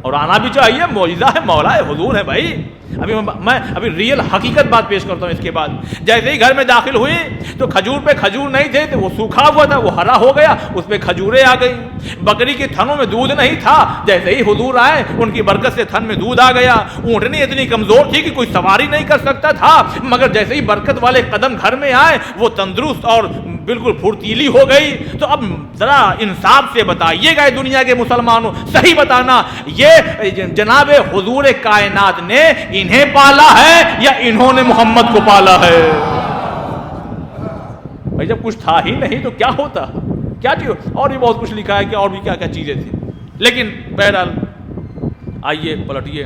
اور آنا بھی چاہیے، معجزہ ہے، مولا ہے، حضور ہے بھائی. ابھی ریل حقیقت بات پیش کرتا ہوں. اس کے بعد جیسے ہی گھر میں داخل ہوئی تو کھجور پہ کھجور نہیں تھے، وہ سوکھا ہوا تھا، وہ ہرا ہو گیا، اس پہ کھجوریں آ گئی. بکری کے تھنوں میں دودھ نہیں تھا، جیسے ہی حضور آئے ان کی برکت سے تھن میں دودھ آ گیا. اونٹنی اتنی کمزور تھی کہ کوئی سواری نہیں کر سکتا تھا، مگر جیسے ہی برکت والے قدم گھر میں آئے وہ تندرست اور بالکل پھرتیلی ہو گئی. تو اب ذرا انصاف سے بتائیے گا دنیا کے مسلمانوں، صحیح بتانا، یہ جناب حضور کائنات نے انہیں پالا ہے یا انہوں نے محمد کو پالا ہے؟ بھائی جب کچھ تھا ہی نہیں تو کیا ہوتا؟ کیا چیز؟ اور بھی بہت کچھ لکھا ہے کہ اور بھی کیا کیا چیزیں تھیں. لیکن بہرحال آئیے پلٹیے.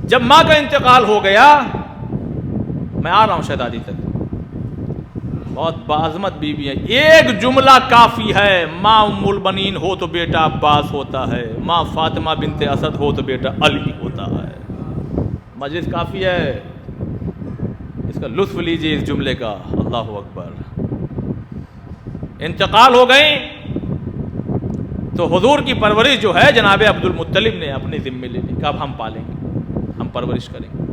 جب ماں کا انتقال ہو گیا، میں آ رہا ہوں شہزادی تک، بہت باعظمت بیوی ہے. ایک جملہ کافی ہے، ماں ام البنین ہو تو بیٹا عباس ہوتا ہے، ماں فاطمہ بنت اسد ہو تو بیٹا علی ہوتا ہے. مجلس کافی ہے، اس کا لطف لیجیے اس جملے کا. اللہ اکبر. انتقال ہو گئی تو حضور کی پرورش جو ہے جناب عبد المطلب نے اپنے ذمے لے لی کہ اب ہم پالیں گے، ہم پرورش کریں گے.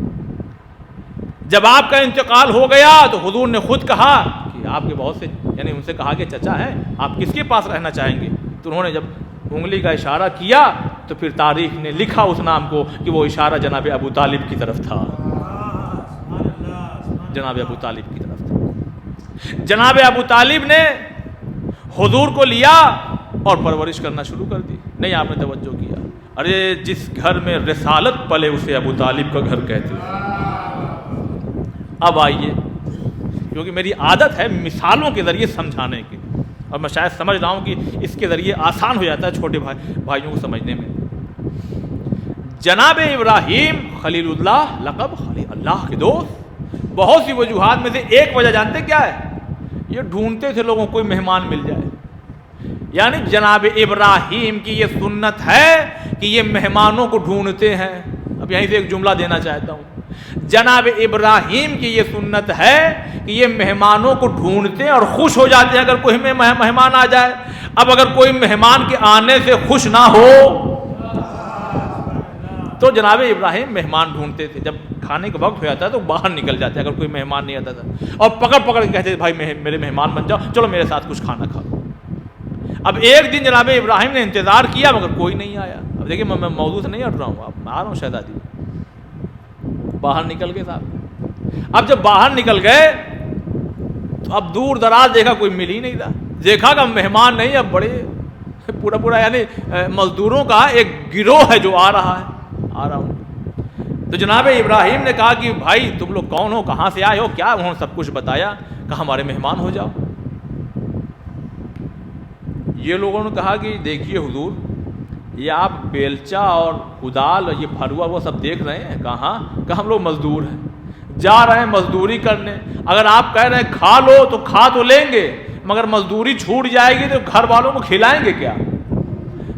جب آپ کا انتقال ہو گیا تو حضور نے خود کہا کہ آپ کے بہت سے، یعنی ان سے کہا کہ چچا ہیں، آپ کس کے پاس رہنا چاہیں گے؟ تو انہوں نے جب انگلی کا اشارہ کیا تو پھر تاریخ نے لکھا اس نام کو کہ وہ اشارہ جناب ابو طالب کی طرف تھا، جناب ابو طالب کی طرف تھا۔ جناب ابو طالب نے حضور کو لیا اور پرورش کرنا شروع کر دی۔ نہیں آپ نے توجہ کیا، ارے جس گھر میں رسالت پلے اسے ابو طالب کا گھر کہتے ہیں۔ اب آئیے، کیونکہ میری عادت ہے مثالوں کے ذریعے سمجھانے کی، اور میں شاید سمجھ رہا ہوں کہ اس کے ذریعے آسان ہو جاتا ہے چھوٹے بھائیوں کو سمجھنے میں۔ جناب ابراہیم خلیل اللہ، لقب خلیل اللہ کے دوست، بہت سی وجوہات میں سے ایک وجہ جانتے کیا ہے؟ یہ ڈھونڈتے تھے لوگوں کو کوئی مہمان مل جائے، یعنی جناب ابراہیم کی یہ سنت ہے کہ یہ مہمانوں کو ڈھونڈتے ہیں۔ اب یہیں سے ایک جملہ دینا چاہتا ہوں، جناب ابراہیم کی یہ سنت ہے کہ یہ مہمانوں کو ڈھونڈتے ہیں اور خوش ہو جاتے ہیں اگر کوئی مہمان آ جائے۔ اب اگر کوئی مہمان کے آنے سے خوش نہ ہو تو جناب ابراہیم مہمان ڈھونڈتے تھے، جب کھانے کا وقت ہو جاتا ہے تو باہر نکل جاتے اگر کوئی مہمان نہیں آتا تھا، اور پکڑ پکڑ کے کہتے تھے بھائی میرے مہمان بن جاؤ، چلو میرے ساتھ کچھ کھانا کھاؤ۔ اب ایک دن جناب ابراہیم نے انتظار کیا مگر کوئی نہیں آیا۔ اب دیکھیں میں موضوع سے نہیں ہٹ رہا ہوں، اب میں آ رہا ہوں شہزادی، باہر نکل گئے صاحب۔ اب جب باہر نکل گئے تو اب دور دراز دیکھا کوئی مل ہی نہیں رہا، دیکھا کہ مہمان نہیں، اب بڑے پورا یعنی مزدوروں کا ایک گروہ ہے جو آ رہا ہوں۔ تو جناب ابراہیم نے کہا کہ بھائی تم لوگ کون ہو، کہاں سے آئے ہو، کیا؟ انہوں نے سب کچھ بتایا، کہا ہمارے مہمان ہو جاؤ۔ یہ لوگوں نے کہا کہ دیکھیے حضور، یہ آپ بیلچا اور کدال اور یہ پھروا وہ سب دیکھ رہے ہیں، کہاں؟ کہ ہم لوگ مزدور ہیں، جا رہے ہیں مزدوری کرنے، اگر آپ کہہ رہے ہیں کھا لو تو کھا تو لیں گے، مگر مزدوری چھوٹ جائے گی تو گھر والوں کو کھلائیں گے کیا؟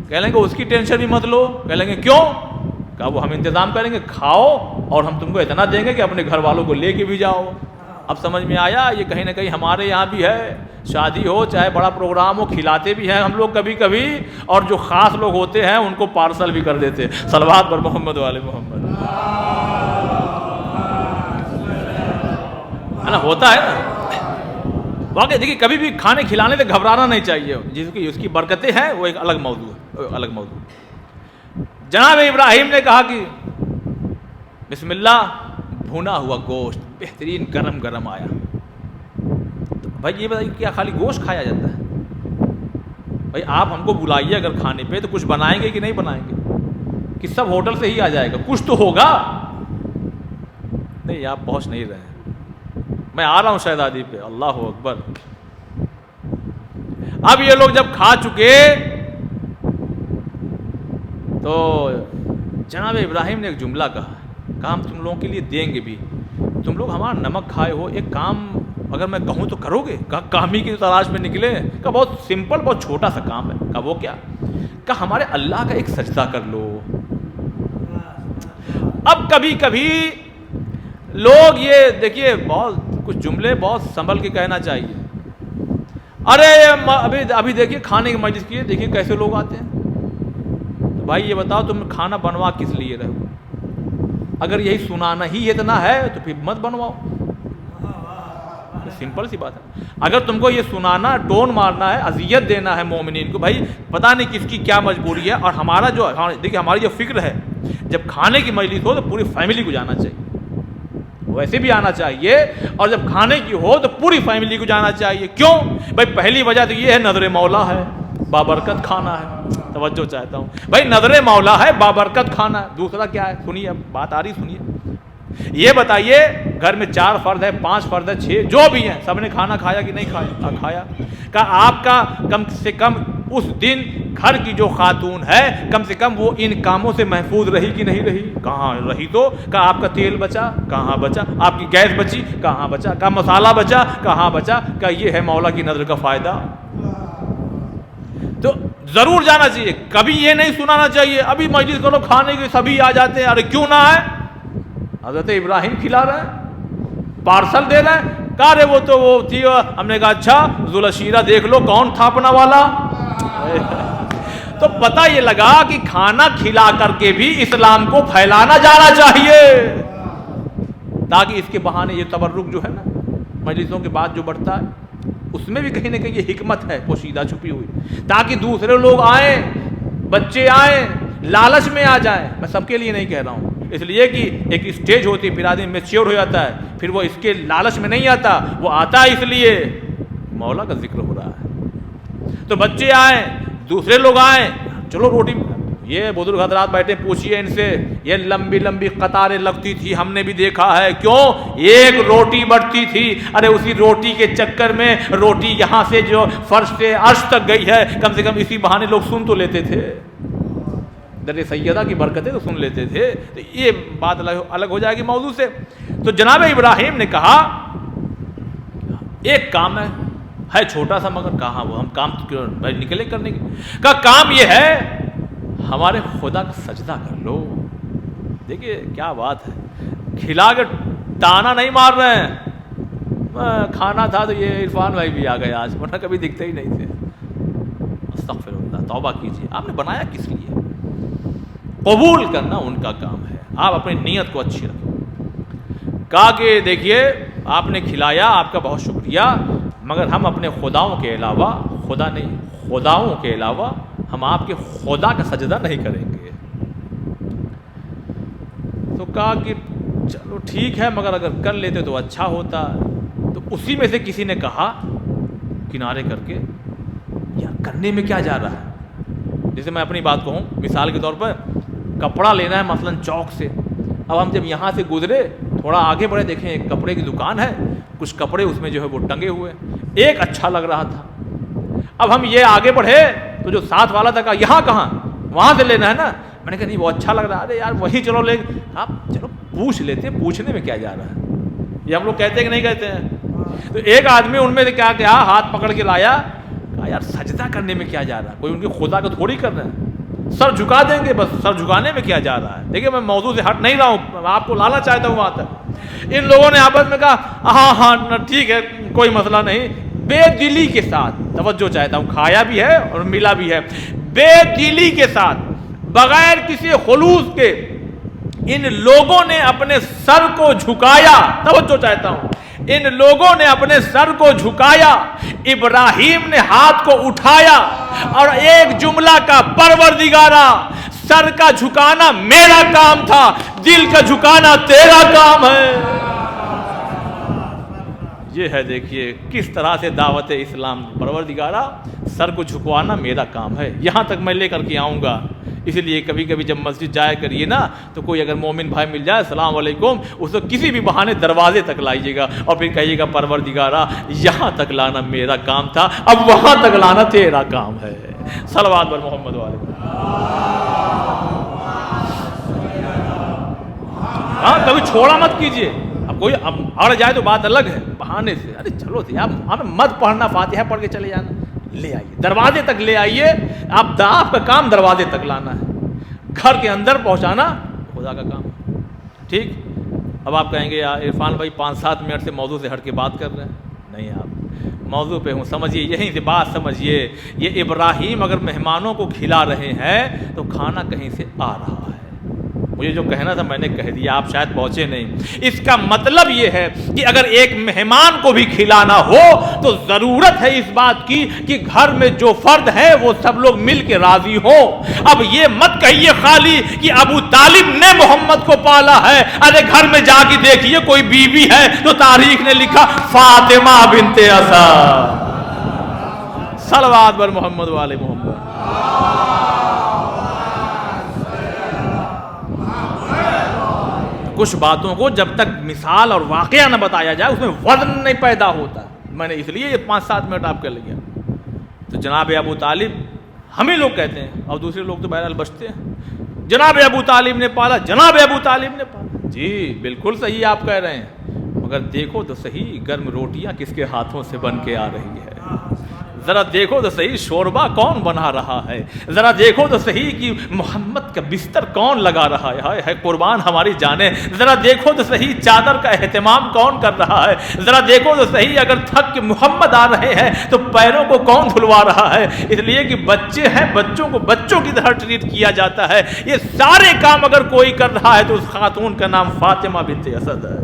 کہہ لیں گے اس کی ٹینشن بھی مت لو۔ کہہ لیں گے کیوں؟ کہا وہ ہم انتظام کریں گے، کھاؤ اور ہم تم کو اتنا دیں گے کہ اپنے گھر والوں کو لے کے بھی جاؤ۔ اب سمجھ میں آیا، یہ کہیں نہ کہیں ہمارے یہاں بھی ہے، شادی ہو چاہے بڑا پروگرام ہو کھلاتے بھی ہیں ہم لوگ کبھی کبھی، اور جو خاص لوگ ہوتے ہیں ان کو پارسل بھی کر دیتے۔ صلوات پر محمد والے محمد، ہے نا، ہوتا ہے نا واقعی۔ دیکھیے کبھی بھی کھانے کھلانے سے گھبرانا نہیں چاہیے، جس کی اس کی برکتیں ہیں وہ ایک الگ موضوع ہے، الگ موضوع۔ جناب ابراہیم نے کہا کہ بسم اللہ، بھونا ہوا گوشت بہترین گرم گرم آیا۔ تو بھائی یہ بتائیے کیا خالی گوشت کھایا جاتا ہے؟ بھائی آپ ہم کو بلائیے اگر کھانے پہ تو کچھ بنائیں گے کہ نہیں بنائیں گے؟ کہ سب ہوٹل سے ہی آ جائے گا؟ کچھ تو ہوگا۔ نہیں آپ پہنچ نہیں رہے ہیں، میں آ رہا ہوں شہزادی پہ، اللہ اکبر۔ اب یہ لوگ جب کھا چکے تو جناب ابراہیم نے ایک جملہ کہا ہم تم لوگوں کے لیے دیں گے بھی، تم لوگ ہمارا نمک کھائے ہو، ایک کام اگر میں کہوں تو کرو گے؟ کہا کام ہی کی تلاش میں نکلے؟ کہا بہت سمپل، بہت چھوٹا سا کام ہے۔ کہا وہ کیا؟ کہا ہمارے اللہ کا ایک سجدہ کر لو۔ اب کبھی کبھی لوگ یہ دیکھیے بہت کچھ جملے بہت سنبھل کے کہنا چاہیے۔ ارے ابھی دیکھیے کھانے کی مجلس کی، دیکھیے کیسے لوگ آتے ہیں۔ تو بھائی یہ بتاؤ تم کھانا بنوا کس لیے رہے ہو؟ اگر یہی سنانا ہی اتنا ہے تو پھر مت بنواؤ، سمپل سی بات ہے۔ اگر تم کو یہ سنانا، ٹون مارنا ہے، اذیت دینا ہے مومنین کو، بھائی پتہ نہیں کس کی کیا مجبوری ہے۔ اور ہمارا جو دیکھیے ہماری جو فکر ہے، جب کھانے کی مجلس ہو تو پوری فیملی کو جانا چاہیے، ویسے بھی آنا چاہیے، اور جب کھانے کی ہو تو پوری فیملی کو جانا چاہیے۔ کیوں؟ بھائی پہلی وجہ تو یہ ہے نظر مولا ہے، بابرکت کھانا ہے۔ توجہ چاہتا ہوں بھائی، نظر مولا ہے، بابرکت کھانا ہے۔ دوسرا کیا ہے؟ سنیے، اب بات آ رہی، سنیے۔ یہ بتائیے گھر میں 4 فرد ہے، 5 فرد ہے، 6 جو بھی ہیں، سب نے کھانا کھایا کہ نہیں کھایا؟ کھایا۔ کہ آپ کا کم سے کم اس دن گھر کی جو خاتون ہے کم سے کم وہ ان کاموں سے محفوظ رہی کہ نہیں رہی؟ کہاں رہی؟ تو کہ آپ کا تیل بچا؟ کہاں بچا؟ آپ کی گیس بچی؟ کہاں بچا؟ کہ مسالہ بچا؟ کہاں بچا؟ کہ یہ ہے مولا کی نظر کا فائدہ۔ تو ضرور جانا چاہیے، کبھی یہ نہیں سنانا چاہیے ابھی مجلس کرو کھانے کے سبھی آ جاتے ہیں، ارے کیوں نہ آئے؟ حضرت ابراہیم کھلا رہے ہیں، پارسل دے رہے ہیں۔ کہا رے وہ تو وہ تھی، ہم نے کہا اچھا ذوالشیرہ دیکھ لو کون تھا اپنا والا۔ تو پتہ یہ لگا کہ کھانا کھلا کر کے بھی اسلام کو پھیلانا جانا چاہیے، تاکہ اس کے بہانے یہ تبرک جو ہے نا مجلسوں کے بعد جو بڑھتا ہے، اس میں بھی کہیں نہ کہیں یہ حکمت ہے پوشیدہ چھپی ہوئی، تاکہ دوسرے لوگ آئیں بچے آئیں لالچ میں آ جائیں، میں سب کے لیے نہیں کہہ رہا ہوں، اس لیے کہ ایک اسٹیج ہوتی ہے، پھر آدمی میچیور ہو جاتا ہے، پھر وہ اس کے لالچ میں نہیں آتا، وہ آتا ہے اس لیے مولا کا ذکر ہو رہا ہے۔ تو بچے آئیں، دوسرے لوگ آئیں، چلو روٹی، یہ بزرگ حضرات بیٹھے، پوچھئے ان سے، یہ لمبی لمبی قطاریں لگتی تھی، ہم نے بھی دیکھا ہے، کیوں؟ ایک روٹی بڑھتی تھی، ارے اسی روٹی کے چکر میں روٹی یہاں سے جو فرش سے عرش تک گئی ہے، کم سے کم اسی بہانے لوگ سن تو لیتے تھے، در سیدہ کی برکتیں تو سن لیتے تھے۔ تو یہ بات الگ ہو جائے گی موضوع سے۔ تو جناب ابراہیم نے کہا ایک کام ہے چھوٹا سا، مگر کہاں وہ ہم کام نکلے کرنے کی، کا کام یہ ہے ہمارے خدا کا سجدہ کر لو۔ دیکھیے کیا بات ہے، کھلا کے تانا نہیں مار رہے ہیں، کھانا تھا تو یہ عرفان بھائی بھی آ گئے آج، ورنہ کبھی دکھتے ہی نہیں تھے۔ استغفر اللہ، توبہ کیجیے، آپ نے بنایا کس لیے؟ قبول کرنا ان کا کام ہے، آپ اپنی نیت کو اچھی رکھو۔ کہا کہ دیکھیے آپ نے کھلایا، آپ کا بہت شکریہ، مگر ہم اپنے خداؤں کے علاوہ، خدا نہیں خداؤں کے علاوہ ہم آپ کے خدا کا سجدہ نہیں کریں گے۔ تو کہا کہ چلو ٹھیک ہے، مگر اگر کر لیتے تو اچھا ہوتا۔ تو اسی میں سے کسی نے کہا کنارے کر کے، یار کرنے میں کیا جا رہا ہے؟ جیسے میں اپنی بات کہوں، مثال کے طور پر کپڑا لینا ہے مثلا چوک سے، اب ہم جب یہاں سے گزرے تھوڑا آگے بڑھے، دیکھیں ایک کپڑے کی دکان ہے، کچھ کپڑے اس میں جو ہے وہ ٹنگے ہوئے، ایک اچھا لگ رہا تھا، اب ہم یہ آگے بڑھے تو جو ساتھ والا تھا کہا یہاں کہاں، وہاں سے لینا ہے نا، میں نے کہا نہیں وہ اچھا لگ رہا ہے، ارے یار وہی چلو لے، آپ چلو پوچھ لیتے، پوچھنے میں کیا جا رہا ہے، یہ ہم لوگ کہتے ہیں کہ نہیں کہتے ہیں؟ تو ایک آدمی ان میں سے کیا کہا، ہاتھ پکڑ کے لایا، کہا یار سجدہ کرنے میں کیا جا رہا ہے، کوئی ان کے خدا کو تھوڑی کر رہے ہیں، سر جھکا دیں گے، بس سر جھکانے میں کیا جا رہا ہے۔ دیکھیے میں موضوع سے ہٹ نہیں رہا ہوں، آپ کو لانا چاہتا ہوں وہاں تک۔ ان لوگوں نے آپس میں کہا ہاں ہاں ٹھیک ہے کوئی مسئلہ نہیں، بے دلی کے ساتھ، توجہ چاہتا ہوں، کھایا بھی ہے اور ملا بھی ہے، بے دلی کے ساتھ، بغیر کسی خلوص کے ان لوگوں نے اپنے سر کو جھکایا، توجہ چاہتا ہوں، ان لوگوں نے اپنے سر کو جھکایا، ابراہیم نے ہاتھ کو اٹھایا اور ایک جملہ کا، پروردگارا سر کا جھکانا میرا کام تھا، دل کا جھکانا تیرا کام ہے۔ یہ ہے دیکھیے کس طرح سے دعوت اسلام، پروردگارا سر کو جھکوانا میرا کام ہے، یہاں تک میں لے کر کے آؤں گا۔ اسی لیے کبھی کبھی جب مسجد جایا کریے نا، تو کوئی اگر مومن بھائی مل جائے السلام علیکم، اس کو کسی بھی بہانے دروازے تک لائیے گا اور پھر کہیے گا پروردگارا یہاں تک لانا میرا کام تھا، اب وہاں تک لانا تیرا کام ہے۔ صلوات بر محمد والے۔ ہاں کبھی چھوڑا مت کیجیے، اب کوئی اڑ جائے تو بات الگ ہے، بہانے سے ارے چلو آپ ہمیں مت پڑھنا، فاتحہ پڑھ کے چلے جانا، لے آئیے دروازے تک لے آئیے، آپ کا کام دروازے تک لانا ہے، گھر کے اندر پہنچانا خدا کا کام ہے۔ ٹھیک، اب آپ کہیں گے یار عرفان بھائی 5-7 منٹ سے موضوع سے ہٹ کے بات کر رہے ہیں، نہیں آپ موضوع پہ ہوں، سمجھیے یہیں سے بات سمجھیے، یہ ابراہیم اگر مہمانوں کو کھلا رہے ہیں تو کھانا کہیں سے آ رہا ہے، مجھے جو کہنا تھا میں نے کہہ دیا، آپ شاید پہنچے نہیں۔ اس کا مطلب یہ ہے کہ اگر ایک مہمان کو بھی کھلانا ہو تو ضرورت ہے اس بات کی کہ گھر میں جو فرد ہے وہ سب لوگ مل کے راضی ہوں۔ اب یہ مت کہیے خالی کہ ابو طالب نے محمد کو پالا ہے، ارے گھر میں جا کے دیکھیے کوئی بیوی ہے تو تاریخ نے لکھا فاطمہ بنت اسد، صلوات بر محمد والے محمد۔ کچھ باتوں کو جب تک مثال اور واقعہ نہ بتایا جائے اس میں وزن نہیں پیدا ہوتا، میں نے اس لیے یہ 5-7 منٹ آپ کر لیا۔ تو جناب ابو طالب ہم ہی لوگ کہتے ہیں اور دوسرے لوگ تو بہرحال بچتے ہیں، جناب ابو طالب نے پالا، جناب ابو طالب نے پالا، جی بالکل صحیح آپ کہہ رہے ہیں، مگر دیکھو تو صحیح گرم روٹیاں کس کے ہاتھوں سے بن کے آ رہی ہے، ذرا دیکھو تو صحیح شوربہ کون بنا رہا ہے، ذرا دیکھو تو صحیح کہ محمد کا بستر کون لگا رہا ہے قربان ہماری جانیں، ذرا دیکھو تو صحیح چادر کا اہتمام کون کر رہا ہے، ذرا دیکھو تو صحیح اگر تھک کے محمد آ رہے ہیں تو پیروں کو کون دھلوا رہا ہے، اس لیے کہ بچے ہیں، بچوں کو بچوں کی طرح ٹریٹ کیا جاتا ہے، یہ سارے کام اگر کوئی کر رہا ہے تو اس خاتون کا نام فاطمہ بنت اسد ہے۔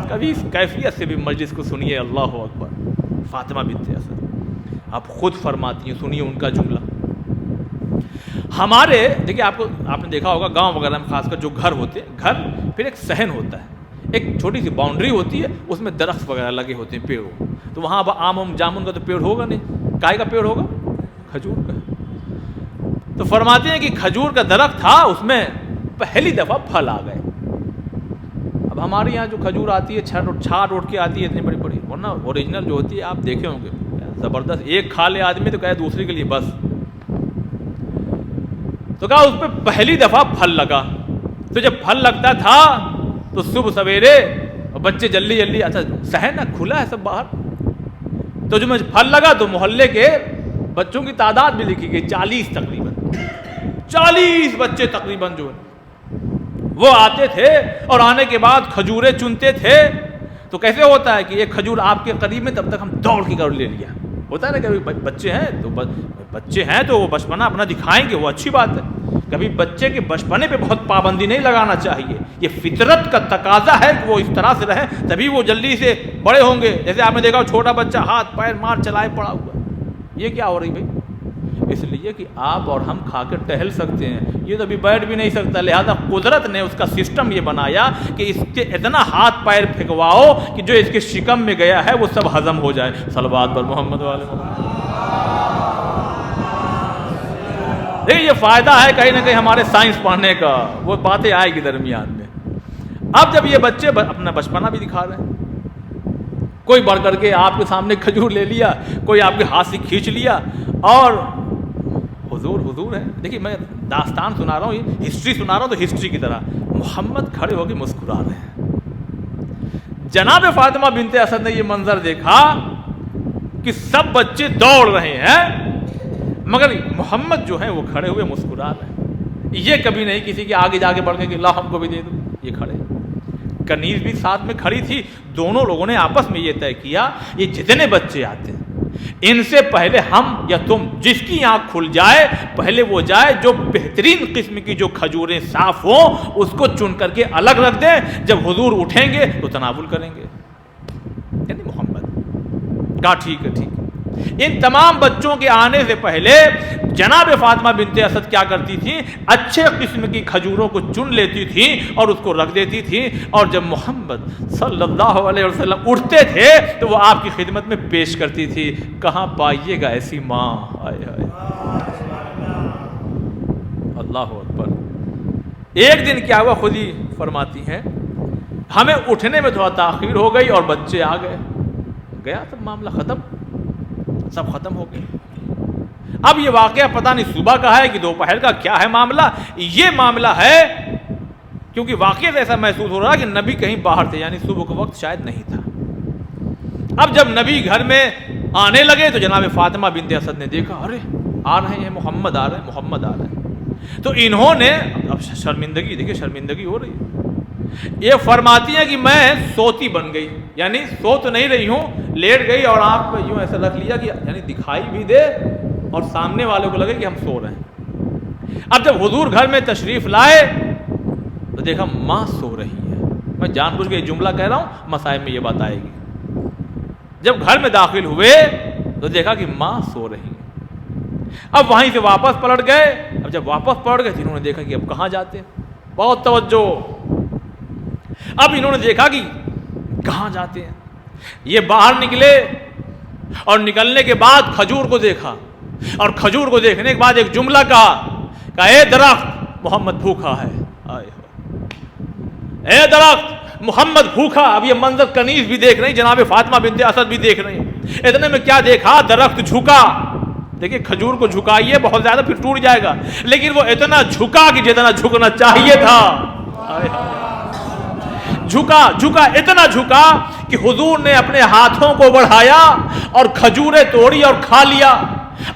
کبھی اس کیفیت سے بھی مجلس کو سنیے، اللہ اکبر، فاطمہ بنت اسد، آپ خود فرماتی ہیں، سنیے ان کا جملہ، ہمارے دیکھیے آپ نے دیکھا ہوگا گاؤں وغیرہ میں خاص کر جو گھر ہوتے ہیں، گھر پھر ایک صحن ہوتا ہے، ایک چھوٹی سی باؤنڈری ہوتی ہے، اس میں درخت وغیرہ لگے ہوتے ہیں، پیڑ، تو وہاں آم جامن کا تو پیڑ ہوگا نہیں، کائے کا پیڑ ہوگا؟ کھجور کا۔ تو فرماتے ہیں کہ کھجور کا درخت تھا، اس میں پہلی دفعہ پھل آ گئے۔ اب ہمارے یہاں جو کھجور آتی ہے چھاٹ اٹھ کے آتی ہے اتنی بڑی بڑی، ورنہ اوریجنل جو ہوتی ہے آپ دیکھے ہوں گے زبردست، ایک کھا لے آدمی تو کہے دوسرے کے لیے بس۔ تو کہا اس پہ پہلی دفعہ پھل لگا، تو جب پھل لگتا تھا تو صبح سویرے بچے جلدی جلدی، اچھا صحن کھلا ہے سب باہر، تو جو مجھے پھل لگا تو محلے کے بچوں کی تعداد بھی لکھی گئی 40 تقریباً، 40 بچے تقریباً جو ہے وہ آتے تھے اور آنے کے بعد کھجوریں چنتے تھے۔ تو کیسے ہوتا ہے کہ ایک کھجور آپ کے قریب میں تب تک ہم دوڑ کے کر لے لیا، ہوتا ہے نا کہ بچے ہیں تو وہ بچپنا اپنا دکھائیں گے، وہ اچھی بات ہے، کبھی بچے کے بچپنے پہ بہت پابندی نہیں لگانا چاہیے، یہ فطرت کا تقاضا ہے کہ وہ اس طرح سے رہیں تبھی وہ جلدی سے بڑے ہوں گے۔ جیسے آپ نے دیکھا چھوٹا بچہ ہاتھ پیر مار چلائے پڑا ہوا، یہ کیا ہو رہی بھائی؟ اس لیے کہ آپ اور ہم کھا کے ٹہل سکتے ہیں، یہ تو ابھی بیٹھ بھی نہیں سکتا، لہذا قدرت نے اس کا سسٹم یہ بنایا کہ اس کے اتنا ہاتھ پیر پھینکواؤ کہ جو اس کے شکم میں گیا ہے وہ سب ہضم ہو جائے۔ صلوات پر محمد والے یہ فائدہ ہے کہیں نہ کہیں ہمارے سائنس پڑھنے کا، وہ باتیں آئے گی درمیان میں۔ اب جب یہ بچے اپنا بچپنا بھی دکھا رہے ہیں، کوئی بڑھ کر کے آپ کے سامنے کھجور لے لیا، کوئی آپ کے ہاتھ سے کھینچ لیا، اور حضور ہے، دیکھیے میں داستان سنا رہا ہوں، ہسٹری سنا رہا ہوں تو ہسٹری کی طرح، محمد کھڑے ہو کے مسکرا رہے ہیں۔ جناب فاطمہ بنت اسد نے یہ منظر دیکھا کہ سب بچے دوڑ رہے ہیں مگر محمد جو ہیں وہ کھڑے ہوئے مسکرا رہے ہیں، یہ کبھی نہیں کسی کے آگے جا کے بڑھ کے کہ لا ہم کو بھی دے دو، یہ کھڑے۔ کنیز بھی ساتھ میں کھڑی تھی، دونوں لوگوں نے آپس میں یہ طے کیا یہ جتنے بچے آتے ہیں ان سے پہلے ہم یا تم، جس کی آنکھ کھل جائے پہلے وہ جائے، جو بہترین قسم کی جو کھجوریں صاف ہوں اس کو چن کر کے الگ رکھ دیں، جب حضور اٹھیں گے تو تناول کریں گے۔ یعنی محمد کہا ٹھیک ہے ٹھیک ہے۔ ان تمام بچوں کے آنے سے پہلے جناب فاطمہ بنت اسد کیا کرتی تھیں؟ اچھے قسم کی کھجوروں کو چن لیتی تھیں اور اس کو رکھ دیتی تھیں، اور جب محمد صلی اللہ علیہ وسلم اٹھتے تھے تو وہ آپ کی خدمت میں پیش کرتی تھی۔ کہاں پائیے گا ایسی ماں، ہائے ہائے اللہ اکبر۔ ایک دن کیا ہوا خود ہی فرماتی ہیں، ہمیں اٹھنے میں تھوڑا تاخیر ہو گئی اور بچے آ گئے، گیا سب معاملہ ختم، سب ختم ہو گئے۔ اب یہ واقعہ پتہ نہیں صبح کا ہے کہ دوپہر کا، کیا ہے معاملہ؟ یہ معاملہ ہے کیونکہ واقعہ سے ایسا محسوس ہو رہا کہ نبی کہیں باہر تھے، یعنی صبح کا وقت شاید نہیں تھا۔ اب جب نبی گھر میں آنے لگے تو جناب فاطمہ بنت اسد نے دیکھا، ارے آ رہے ہیں محمد، آ رہے ہیں محمد آ رہے ہیں۔ تو انہوں نے اب شرمندگی، دیکھیے شرمندگی ہو رہی ہے، یہ فرماتی ہیں کہ میں سوتی بن گئی، یعنی سو تو نہیں رہی ہوں، لیٹ گئی اور آنکھ پہ یوں ایسا رکھ لیا کہ یعنی دکھائی بھی دے اور سامنے والوں کو لگے کہ ہم سو رہے ہیں۔ اب جب حضور گھر میں تشریف لائے تو دیکھا ماں سو رہی ہے، میں جان بوجھ کے یہ جملہ کہہ رہا ہوں، مسائل میں یہ بات آئے گی۔ جب گھر میں داخل ہوئے تو دیکھا کہ ماں سو رہی ہے۔ اب وہیں سے واپس پلٹ گئے، اب جب واپس پلٹ گئے تو انہوں نے دیکھا کہ اب کہاں جاتے ہیں، بہت توجہ۔ اب انہوں نے دیکھا کہ کہاں جاتے ہیں، یہ باہر نکلے اور نکلنے کے بعد کھجور کو دیکھا، اور کھجور کو دیکھنے کے بعد ایک جملہ کہا، اے درخت محمد بھوکا ہے، اے درخت محمد بھوکا۔ اب یہ منظر کنیز بھی دیکھ رہی، جناب فاطمہ بنت اسد بھی دیکھ رہی، اتنے میں کیا دیکھا؟ درخت جھکا۔ دیکھیے کھجور کو جھکائیے بہت زیادہ پھر ٹوٹ جائے گا، لیکن وہ اتنا جھکا کہ جتنا جھکنا چاہیے تھا، جھکا اتنا جھکا کہ حضور نے اپنے ہاتھوں کو بڑھایا اور کھجوریں توڑی اور کھا لیا۔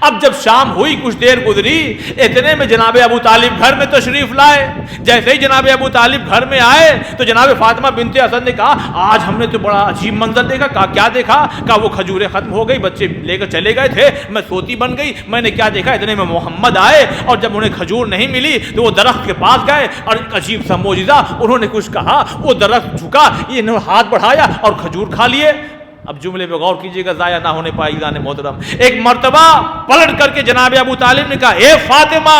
اب جب شام ہوئی کچھ دیر گزری، اتنے میں جناب ابو طالب گھر میں تشریف لائے۔ جیسے ہی جناب ابو طالب گھر میں آئے تو جناب فاطمہ بنت اسد نے کہا آج ہم نے تو بڑا عجیب منظر دیکھا۔ کہا کیا دیکھا؟ کہا وہ کھجوریں ختم ہو گئی، بچے لے کر چلے گئے تھے، میں سوتی بن گئی، میں نے کیا دیکھا؟ اتنے میں محمد آئے اور جب انہیں کھجور نہیں ملی تو وہ درخت کے پاس گئے اور ایک عجیب سا معجزہ، انہوں نے کچھ کہا، وہ درخت جھکا، انہوں نے ہاتھ بڑھایا اور کھجور کھا لیے۔ اب جملے پہ غور کیجئے گا، ضائع نہ ہونے پائے گا محترم۔ ایک مرتبہ پلٹ کر کے جناب ابو طالب نے کہا اے فاطمہ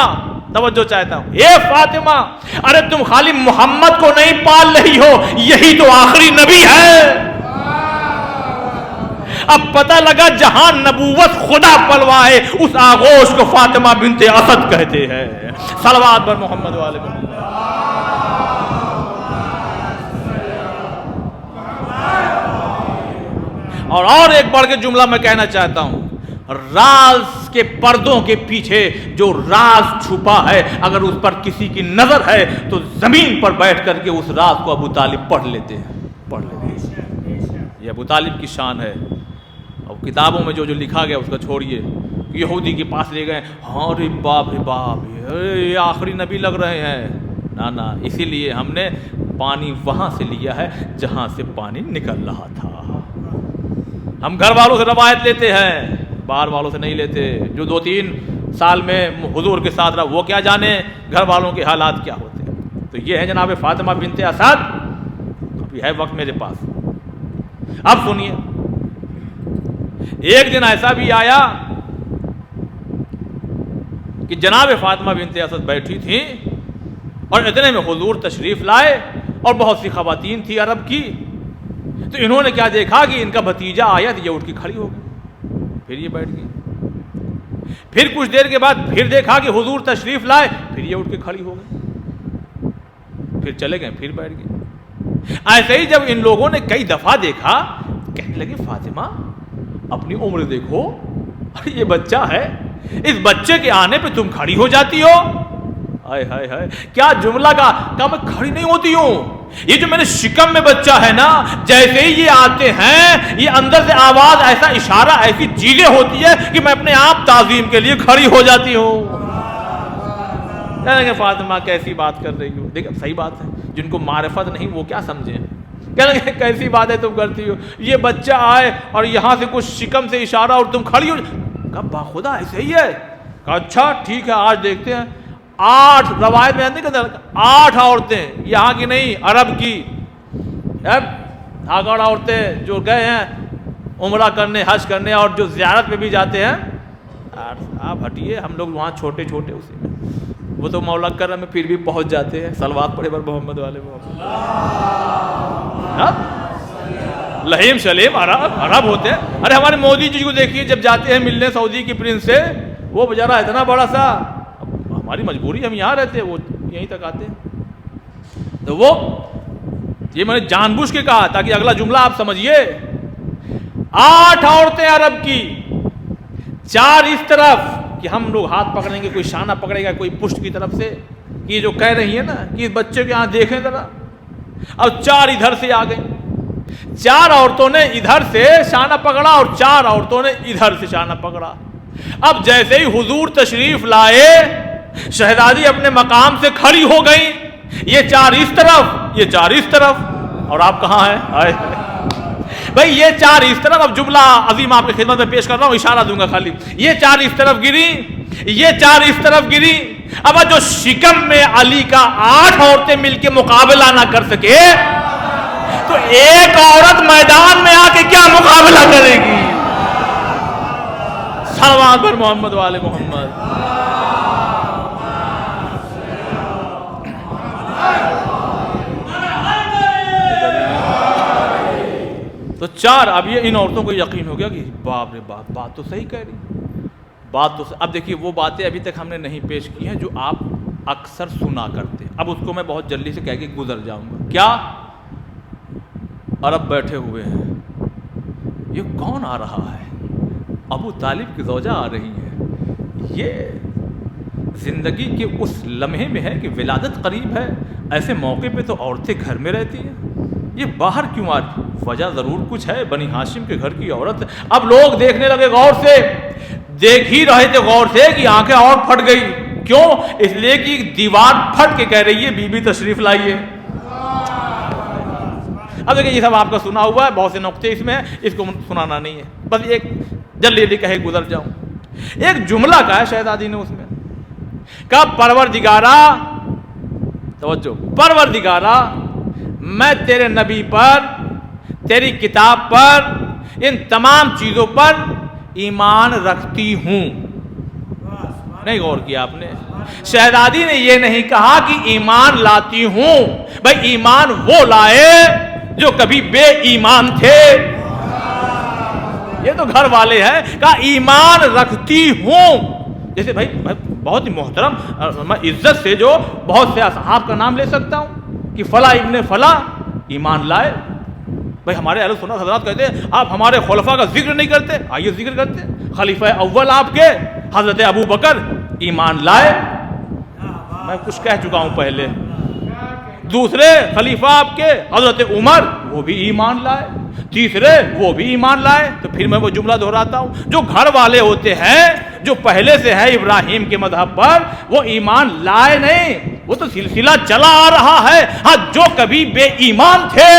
توجہ چاہتا ہوں، اے فاطمہ، ارے تم خالی محمد کو نہیں پال رہی ہو، یہی تو آخری نبی ہے۔ اب پتہ لگا جہاں نبوت خدا پلوائے اس آغوش کو فاطمہ بنت اسد کہتے ہیں۔ صلوات بر محمد والے محمد۔ اور ایک بڑھ کے جملہ میں کہنا چاہتا ہوں، راز کے پردوں کے پیچھے جو راز چھپا ہے، اگر اس پر کسی کی نظر ہے تو زمین پر بیٹھ کر کے اس راز کو ابو طالب پڑھ لیتے ہیں۔ یہ ابو طالب کی شان ہے۔ اور کتابوں میں جو لکھا گیا اس کا چھوڑیے، یہودی کے پاس لے گئے، ہاں رے باپ یہ آخری نبی لگ رہے ہیں، نہ اسی لیے ہم نے پانی وہاں سے لیا ہے جہاں سے پانی نکل رہا تھا۔ ہم گھر والوں سے روایت لیتے ہیں، باہر والوں سے نہیں لیتے۔ جو 2-3 سال میں حضور کے ساتھ رہا وہ کیا جانے گھر والوں کے حالات کیا ہوتے ہیں۔ تو یہ ہے جناب فاطمہ بنت اسد۔ ابھی ہے وقت میرے پاس، اب سنیے۔ ایک دن ایسا بھی آیا کہ جناب فاطمہ بنت اسد بیٹھی تھی اور اتنے میں حضور تشریف لائے، اور بہت سی خواتین تھی عرب کی۔ تو انہوں نے کیا دیکھا کہ ان کا بھتیجا آیا تو یہ اٹھ کے کھڑی ہو گئی، پھر یہ بیٹھ گئی۔ پھر کچھ دیر کے بعد پھر دیکھا کہ حضور تشریف لائے، پھر یہ اٹھ کے کھڑی ہو گئی، پھر چلے گئے، پھر بیٹھ گئے۔ ایسے ہی جب ان لوگوں نے کئی دفعہ دیکھا، کہنے لگے فاطمہ اپنی عمر دیکھو، ارے یہ بچہ ہے، اس بچے کے آنے پہ تم کھڑی ہو جاتی ہو۔ ہائے ہائے ہائے، کیا جملہ کہا میں کھڑی نہیں ہوتی ہوں۔ یہ جو میرے شکم میں بچہ ہے نا، جیسے ہی یہ آتے ہیں، یہ اندر سے آواز، ایسا اشارہ، ایسی چیزیں ہوتی ہے کہ میں اپنے آپ تعظیم کے لیے کھڑی ہو جاتی ہوں۔ کہنے لگے فاطمہ کیسی بات کر رہی ہو؟ دیکھیں صحیح بات ہے، جن کو معرفت نہیں وہ کیا سمجھیں۔ کہنے لگے کیسی بات ہے تم کرتی ہو، یہ بچہ آئے اور یہاں سے کچھ شکم سے اشارہ اور تم کھڑی ہو۔ کہا باخدا ایسے ہی ہے؟ کہا اچھا ٹھیک ہے، آج دیکھتے ہیں۔ 8 روایت میں نہیں کہتے 8 عورتیں، یہاں کی نہیں عرب کی، آگڑ عورتیں جو گئے ہیں عمرہ کرنے، حج کرنے، اور جو زیارت پہ بھی جاتے ہیں۔ آپ ہٹیے، ہم لوگ وہاں چھوٹے چھوٹے اسی میں، وہ تو مولا کرم میں پھر بھی پہنچ جاتے ہیں۔ صلوات پڑھے بر محمد والے محمد۔ لہیم شلیم عرب ہوتے ہیں۔ ارے ہمارے مودی جی کو دیکھیے، جب جاتے ہیں ملنے سعودی کی پرنس سے، وہ بیچارہ اتنا بڑا سا، ہماری مجبوری ہم یہاں رہتے ہیں، وہ یہیں تک آتے ہیں۔ تو وہ یہ میں نے جان بوجھ کے کہا تاکہ اگلا جملہ آپ سمجھیے۔ 8 عورتیں عرب کی، 4 اس طرف کہ ہم لوگ ہاتھ پکڑیں گے، کوئی شانہ پکڑے گا، کوئی پشت کی طرف سے، کہ یہ جو کہہ رہی ہے نا کہ اس بچے کے یہاں دیکھیں ذرا، اور 4 ادھر سے آ گئیں۔ 4 عورتوں نے ادھر سے شانہ پکڑا اور 4 عورتوں نے ادھر سے شانہ پکڑا۔ اب جیسے ہی حضور تشریف لائے، شہزادی اپنے مقام سے کھڑی ہو گئی، یہ 4 اس طرف، یہ 4 اس طرف، اور آپ کہاں ہیں؟ بھائی یہ 4 اس طرف۔ اب جملہ عظیم آپ کی خدمت میں پیش کر رہا ہوں، اشارہ دوں گا خالی۔ یہ 4 اس طرف گری، یہ 4 اس طرف گری۔ اب جو شکم میں علی کا 8 عورتیں مل کے مقابلہ نہ کر سکے تو ایک عورت میدان میں آ کے کیا مقابلہ کرے گی؟ صلوات پر محمد والے محمد۔ تو 4، اب یہ ان عورتوں کو یقین ہو گیا کہ باپ رے باپ، بات تو صحیح کہہ رہی، بات تو اب دیکھیے وہ باتیں ابھی تک ہم نے نہیں پیش کی ہیں جو آپ اکثر سنا کرتے۔ اب اس کو میں بہت جلدی سے کہہ کے گزر جاؤں گا۔ کیا؟ عرب بیٹھے ہوئے ہیں، یہ کون آ رہا ہے؟ ابو طالب کی زوجہ آ رہی ہے۔ یہ زندگی کے اس لمحے میں ہے کہ ولادت قریب ہے، ایسے موقع پہ تو عورتیں گھر میں رہتی ہیں، یہ باہر کیوں آ رہی؟ وجہ ضرور کچھ ہے، بنی ہاشم کے گھر کی عورت۔ اب لوگ دیکھنے لگے غور سے، دیکھ ہی رہے تھے غور سے کہ آنکھیں اور پھٹ گئی۔ کیوں؟ اس لیے کہ دیوار پھٹ کے کہہ رہی ہے بی بی تشریف لائیے۔ اب دیکھیں یہ سب آپ کا سنا ہوا ہے، بہت سے نقطے اس میں ہیں، اس کو سنانا نہیں ہے، بس ایک جلدی کہے گزر جاؤں۔ ایک جملہ کہا ہے شہزادی نے اس میں، کہا پروردگارا، توجہ، پروردگارا میں تیرے نبی پر، تیری کتاب پر، ان تمام چیزوں پر ایمان رکھتی ہوں۔ نہیں غور کیا آپ نے؟ شہزادی نے یہ نہیں کہا کہ ایمان لاتی ہوں، بھائی ایمان وہ لائے جو کبھی بے ایمان تھے، یہ تو گھر والے ہیں، کہا ایمان رکھتی ہوں۔ جیسے بھائی بہت ہی محترم، میں عزت سے جو بہت سے اصحاب کا نام لے سکتا ہوں کہ فلاں ابن فلاں ایمان لائے۔ بھائی ہمارے اہل سنت حضرات کہتے ہیں آپ ہمارے خلفاء کا ذکر نہیں کرتے، آئیے ذکر کرتے ہیں۔ خلیفہ اول آپ کے حضرت ابو بکر ایمان لائے، میں کچھ کہہ چکا ہوں پہلے۔ دوسرے خلیفہ آپ کے حضرت عمر، وہ بھی ایمان لائے۔ تیسرے وہ بھی ایمان لائے۔ تو پھر میں وہ جملہ دہراتا ہوں، جو گھر والے ہوتے ہیں، جو پہلے سے ہے ابراہیم کے مذہب پر، وہ ایمان لائے نہیں، وہ تو سلسلہ چلا آ رہا ہے۔ ہاں جو کبھی بے ایمان تھے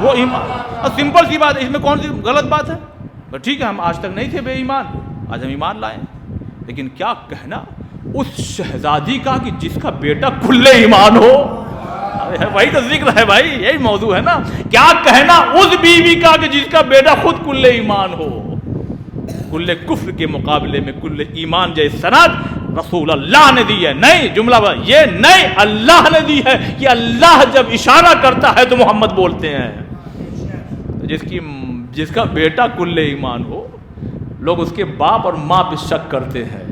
وہ ایمان، سمپل سی بات ہے، اس میں کون سی غلط بات ہے؟ ٹھیک ہے ہم آج تک نہیں تھے بے ایمان، آج ہم ایمان لائیں، لیکن کیا کہنا اس شہزادی کا کہ جس کا بیٹا کلے ایمان ہو، وہی تو ذکر ہے بھائی، یہی موضوع ہے نا۔ کیا کہنا اس بیوی کا کہ جس کا بیٹا خود کلے ایمان ہو۔ کلے کفر کے مقابلے میں کلے ایمان جیسی سند رسول اللہ نے دی ہے، نہیں جملہ یہ نہیں اللہ نے دی ہے کہ اللہ جب اشارہ کرتا ہے تو محمد بولتے ہیں۔ جس کا بیٹا کلے ایمان ہو، لوگ اس کے باپ اور ماں پہ شک کرتے ہیں،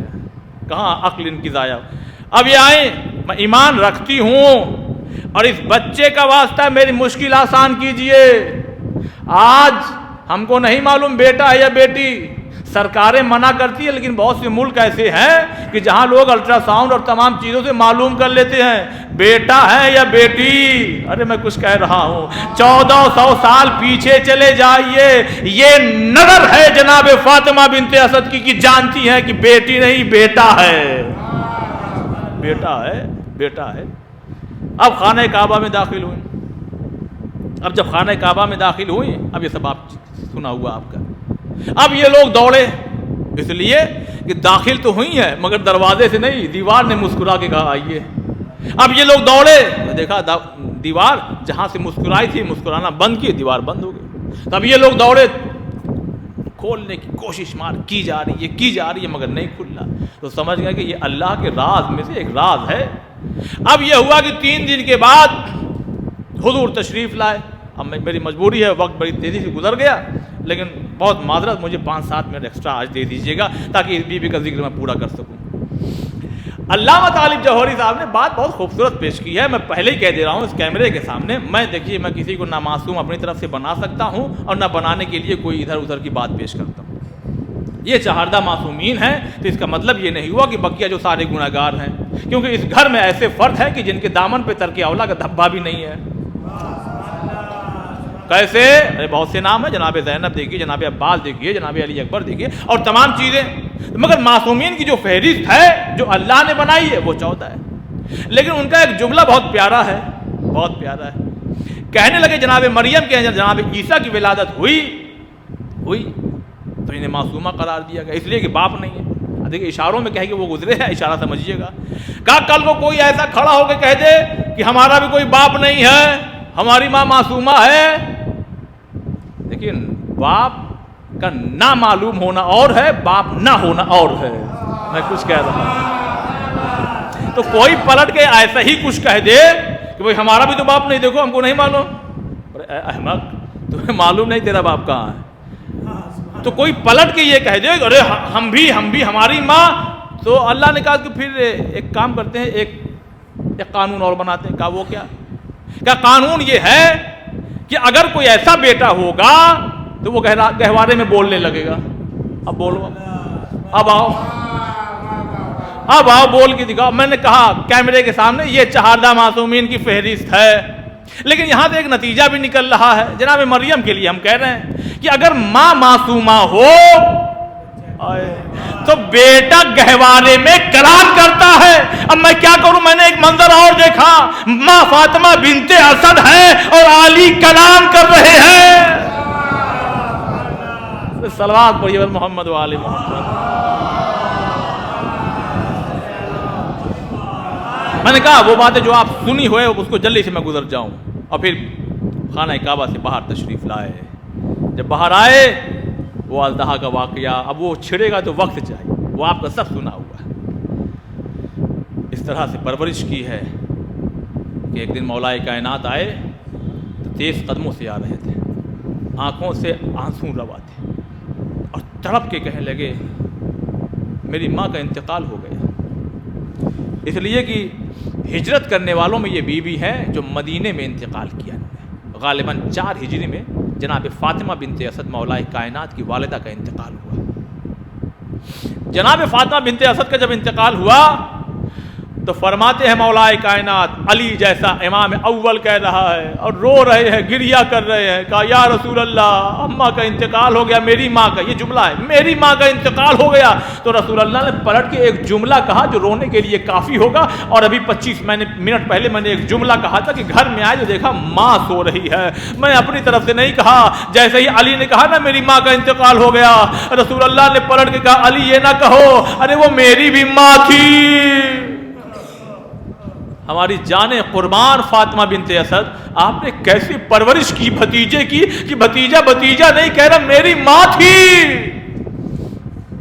کہاں عقل ان کی ضائع۔ اب یہ آئیں، میں ایمان رکھتی ہوں اور اس بچے کا واسطہ میری مشکل آسان کیجئے۔ آج ہم کو نہیں معلوم بیٹا ہے یا بیٹی، سرکاریں منع کرتی ہیں، لیکن بہت سے ملک ایسے ہیں کہ جہاں لوگ الٹرا ساؤنڈ اور تمام چیزوں سے معلوم کر لیتے ہیں بیٹا ہے یا بیٹی۔ ارے میں کچھ کہہ رہا ہوں، 1400 سال پیچھے چلے جائیے، یہ نظر ہے جناب فاطمہ بنت اسد کی کہ جانتی ہیں کہ بیٹی نہیں بیٹا ہے، بیٹا ہے، بیٹا ہے۔ اب خانہ کعبہ میں داخل ہوئی، اب جب خانہ کعبہ میں داخل ہوئی، اب یہ سب آپ سنا ہوا آپ کا۔ اب یہ لوگ دوڑے، اس لیے کہ داخل تو ہوئی ہیں مگر دروازے سے نہیں، دیوار نے مسکرا کے کہا آئیے۔ اب یہ لوگ دوڑے، دیکھا دیوار جہاں سے مسکرائی تھی مسکرانا بند کی، دیوار بند ہو گئی۔ تب یہ لوگ دوڑے، کھولنے کی کوشش کی جا رہی ہے مگر نہیں کھل رہا۔ تو سمجھ گئے کہ یہ اللہ کے راز میں سے ایک راز ہے۔ اب یہ ہوا کہ 3 دن کے بعد حضور تشریف لائے۔ اب میری مجبوری ہے، وقت بڑی تیزی سے گزر گیا، لیکن بہت معذرت، مجھے 5-7 منٹ ایکسٹرا آج دے دیجیے گا تاکہ اس بیوی کا ذکر میں پورا کر سکوں۔ علامہ طالب جوہری صاحب نے بات بہت خوبصورت پیش کی ہے، میں پہلے ہی کہہ دے رہا ہوں اس کیمرے کے سامنے۔ میں دیکھیے، میں کسی کو نہ معصوم اپنی طرف سے بنا سکتا ہوں اور نہ بنانے کے لیے کوئی ادھر ادھر کی بات پیش کرتا ہوں۔ یہ چہاردہ معصومین ہیں تو اس کا مطلب یہ نہیں ہوا کہ بقیہ جو سارے گناہ گار ہیں، کیونکہ اس گھر میں ایسے فرد ہیں کہ جن کے دامن پہ ترک اولا کا دھبا بھی نہیں ہے۔ کیسے؟ بہت سے نام ہیں، جناب زینب دیکھیے، جناب عباس دیکھیے، جناب علی اکبر دیکھیے اور تمام چیزیں، مگر معصومین کی جو فہرست ہے جو اللہ نے بنائی ہے وہ 14 ہے۔ لیکن ان کا ایک جملہ بہت پیارا ہے، بہت پیارا ہے۔ کہنے لگے جناب مریم کے جناب عیسیٰ کی ولادت ہوئی تو انہیں معصومہ قرار دیا گیا، اس لیے کہ باپ نہیں ہے۔ دیکھیے اشاروں میں کہے کہ وہ گزرے ہیں، اشارہ سمجھیے گا۔ کہا کل کو کوئی ایسا کھڑا ہو کے کہہ دے کہ ہمارا بھی کوئی باپ نہیں ہے، ہماری ماں معصومہ ہے، لیکن باپ کا نہ معلوم ہونا اور ہے، باپ نہ ہونا اور ہے۔ میں کچھ کہہ رہا ہوں تو کوئی پلٹ کے ایسا ہی کچھ کہہ دے کہ بھئی ہمارا بھی تو باپ نہیں، دیکھو ہم کو نہیں معلوم۔ اے احمق، تمہیں معلوم نہیں تیرا باپ کہاں ہے؟ تو کوئی پلٹ کے یہ کہہ دے ارے ہم بھی ہماری ماں، تو اللہ نے کہا کہ پھر ایک کام کرتے ہیں، ایک قانون اور بناتے ہیں۔ کہا وہ کیا قانون یہ ہے کہ اگر کوئی ایسا بیٹا ہوگا تو وہ گہوارے میں بولنے لگے گا۔ اب بولو، اب آؤ بول کے دکھاؤ۔ میں نے کہا کیمرے کے سامنے یہ چہاردہ معصومین کی فہرست ہے، لیکن یہاں سے ایک نتیجہ بھی نکل رہا ہے۔ جناب مریم کے لیے ہم کہہ رہے ہیں کہ اگر ماں معصومہ ہو تو بیٹا گہوارے میں کلام کرتا ہے۔ اب میں کیا کروں، میں نے ایک منظر اور دیکھا، ماں فاطمہ بنت اسد ہے اور علی کلام کر رہے ہیں۔ صلوات پڑھیے محمد و آل محمد۔ میں نے کہا وہ باتیں جو آپ سنی ہوئے اس کو جلدی سے میں گزر جاؤں، اور پھر خانہ کعبہ سے باہر تشریف لائے۔ جب باہر آئے وہ اژدہا کا واقعہ، اب وہ چھڑے گا تو وقت چاہیے، وہ آپ کا سب سنا ہوا ہے. اس طرح سے پرورش کی ہے کہ ایک دن مولا کائنات آئے تو تیز قدموں سے آ رہے تھے, آنکھوں سے آنسو روا تھے, اور تڑپ کے کہنے لگے میری ماں کا انتقال ہو گیا. اس لیے کہ ہجرت کرنے والوں میں یہ بیوی ہے جو مدینے میں انتقال کیا. غالباً 4 ہجری میں جناب فاطمہ بنت اسد مولا کائنات کی والدہ کا انتقال ہوا. جناب فاطمہ بنت اسد کا جب انتقال ہوا تو فرماتے ہیں مولا کائنات علی جیسا امام اول کہہ رہا ہے اور رو رہے ہیں, گریہ کر رہے ہیں, کہا یا رسول اللہ اماں کا انتقال ہو گیا, میری ماں کا, یہ جملہ ہے, میری ماں کا انتقال ہو گیا. تو رسول اللہ نے پلٹ کے ایک جملہ کہا جو رونے کے لیے کافی ہوگا. اور ابھی 25 منٹ پہلے میں نے ایک جملہ کہا تھا کہ گھر میں آئے جو دیکھا ماں سو رہی ہے. میں اپنی طرف سے نہیں کہا, جیسے ہی علی نے کہا نا میری ماں کا انتقال ہو گیا, رسول اللہ نے پلٹ کے کہا علی یہ نہ کہو, ارے وہ میری بھی ماں تھی. ہماری جان قربان فاطمہ بنت اسد, آپ نے کیسی پرورش کی بھتیجے کی کہ بھتیجا بھتیجا نہیں کہہ رہا میری ماں تھی.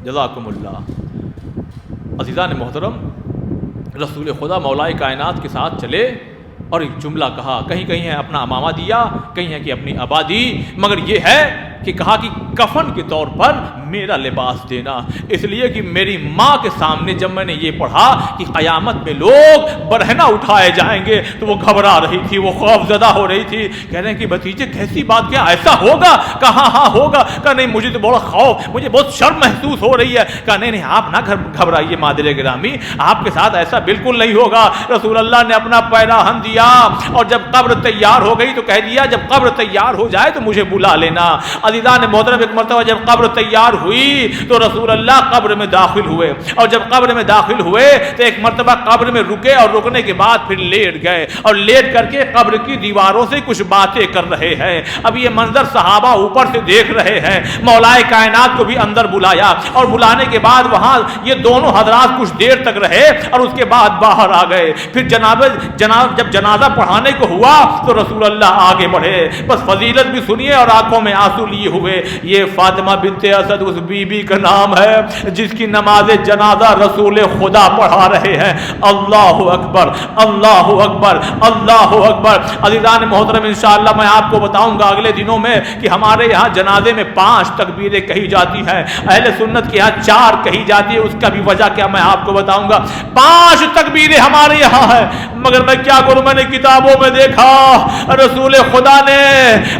جزاکم اللہ. عزیزان محترم, رسول خدا مولا کائنات کے ساتھ چلے اور ایک جملہ کہا, کہیں کہیں ہے اپنا امامہ دیا, کہیں ہے کہ اپنی ابا دی, مگر یہ ہے کہ کہا کہ کفن کے طور پر میرا لباس دینا. اس لیے کہ میری ماں کے سامنے جب میں نے یہ پڑھا کہ قیامت میں لوگ برہنہ اٹھائے جائیں گے تو وہ گھبرا رہی تھی, وہ خوف زدہ ہو رہی تھی. کہہ رہے ہیں کہ بھتیجے کیسی بات, کیا ایسا ہوگا؟ کہا ہاں ہوگا. کہا نہیں مجھے تو بڑا خوف, مجھے بہت شرم محسوس ہو رہی ہے. کہا نہیں نہیں آپ نہ گھبرائیے مادر گرامی, آپ کے ساتھ ایسا بالکل نہیں ہوگا. رسول اللہ نے اپنا پیراہن دیا اور جب قبر تیار ہو گئی تو کہہ دیا جب قبر تیار ہو جائے تو مجھے بلا لینا. عزیزان محترم, ایک مرتبہ جب قبر تیار ہوئی تو رسول اللہ قبر میں داخل ہوئے, اور جب قبر میں داخل ہوئے تو ایک مرتبہ قبر میں رکے, اور رکنے کے بعد پھر لیٹ گئے, اور لیٹ کر کے قبر کی دیواروں سے کچھ باتیں کر رہے ہیں. اب یہ منظر صحابہ اوپر سے دیکھ رہے ہیں. مولا کائنات کو بھی اندر بلایا, اور بلانے کے بعد وہاں یہ دونوں حضرات کچھ دیر تک رہے اور اس کے بعد باہر آ گئے. پھر جب جنازہ پڑھانے کو ہوا تو رسول اللہ آگے بڑھے, بس فضیلت بھی سنیے اور آنکھوں میں آنسو لیے ہوئے. یہ فاطمہ بنت اسد اس بی بی کا نام ہے جس کی نماز جنازہ رسول خدا پڑھا رہے ہیں. اللہ اکبر, اللہ اکبر, اللہ اکبر. عزیزان محترم, انشاءاللہ میں آپ کو بتاؤں گا اگلے دنوں میں کہ ہمارے یہاں جنازے میں 5 تکبیریں کہی جاتی ہیں, اہل سنت کے یہاں 4 کہی جاتی ہے. اس کا بھی وجہ کیا میں آپ کو بتاؤں گا. 5 تکبیریں ہمارے یہاں ہیں, مگر میں کیا کروں, میں نے کتابوں میں دیکھا رسول خدا نے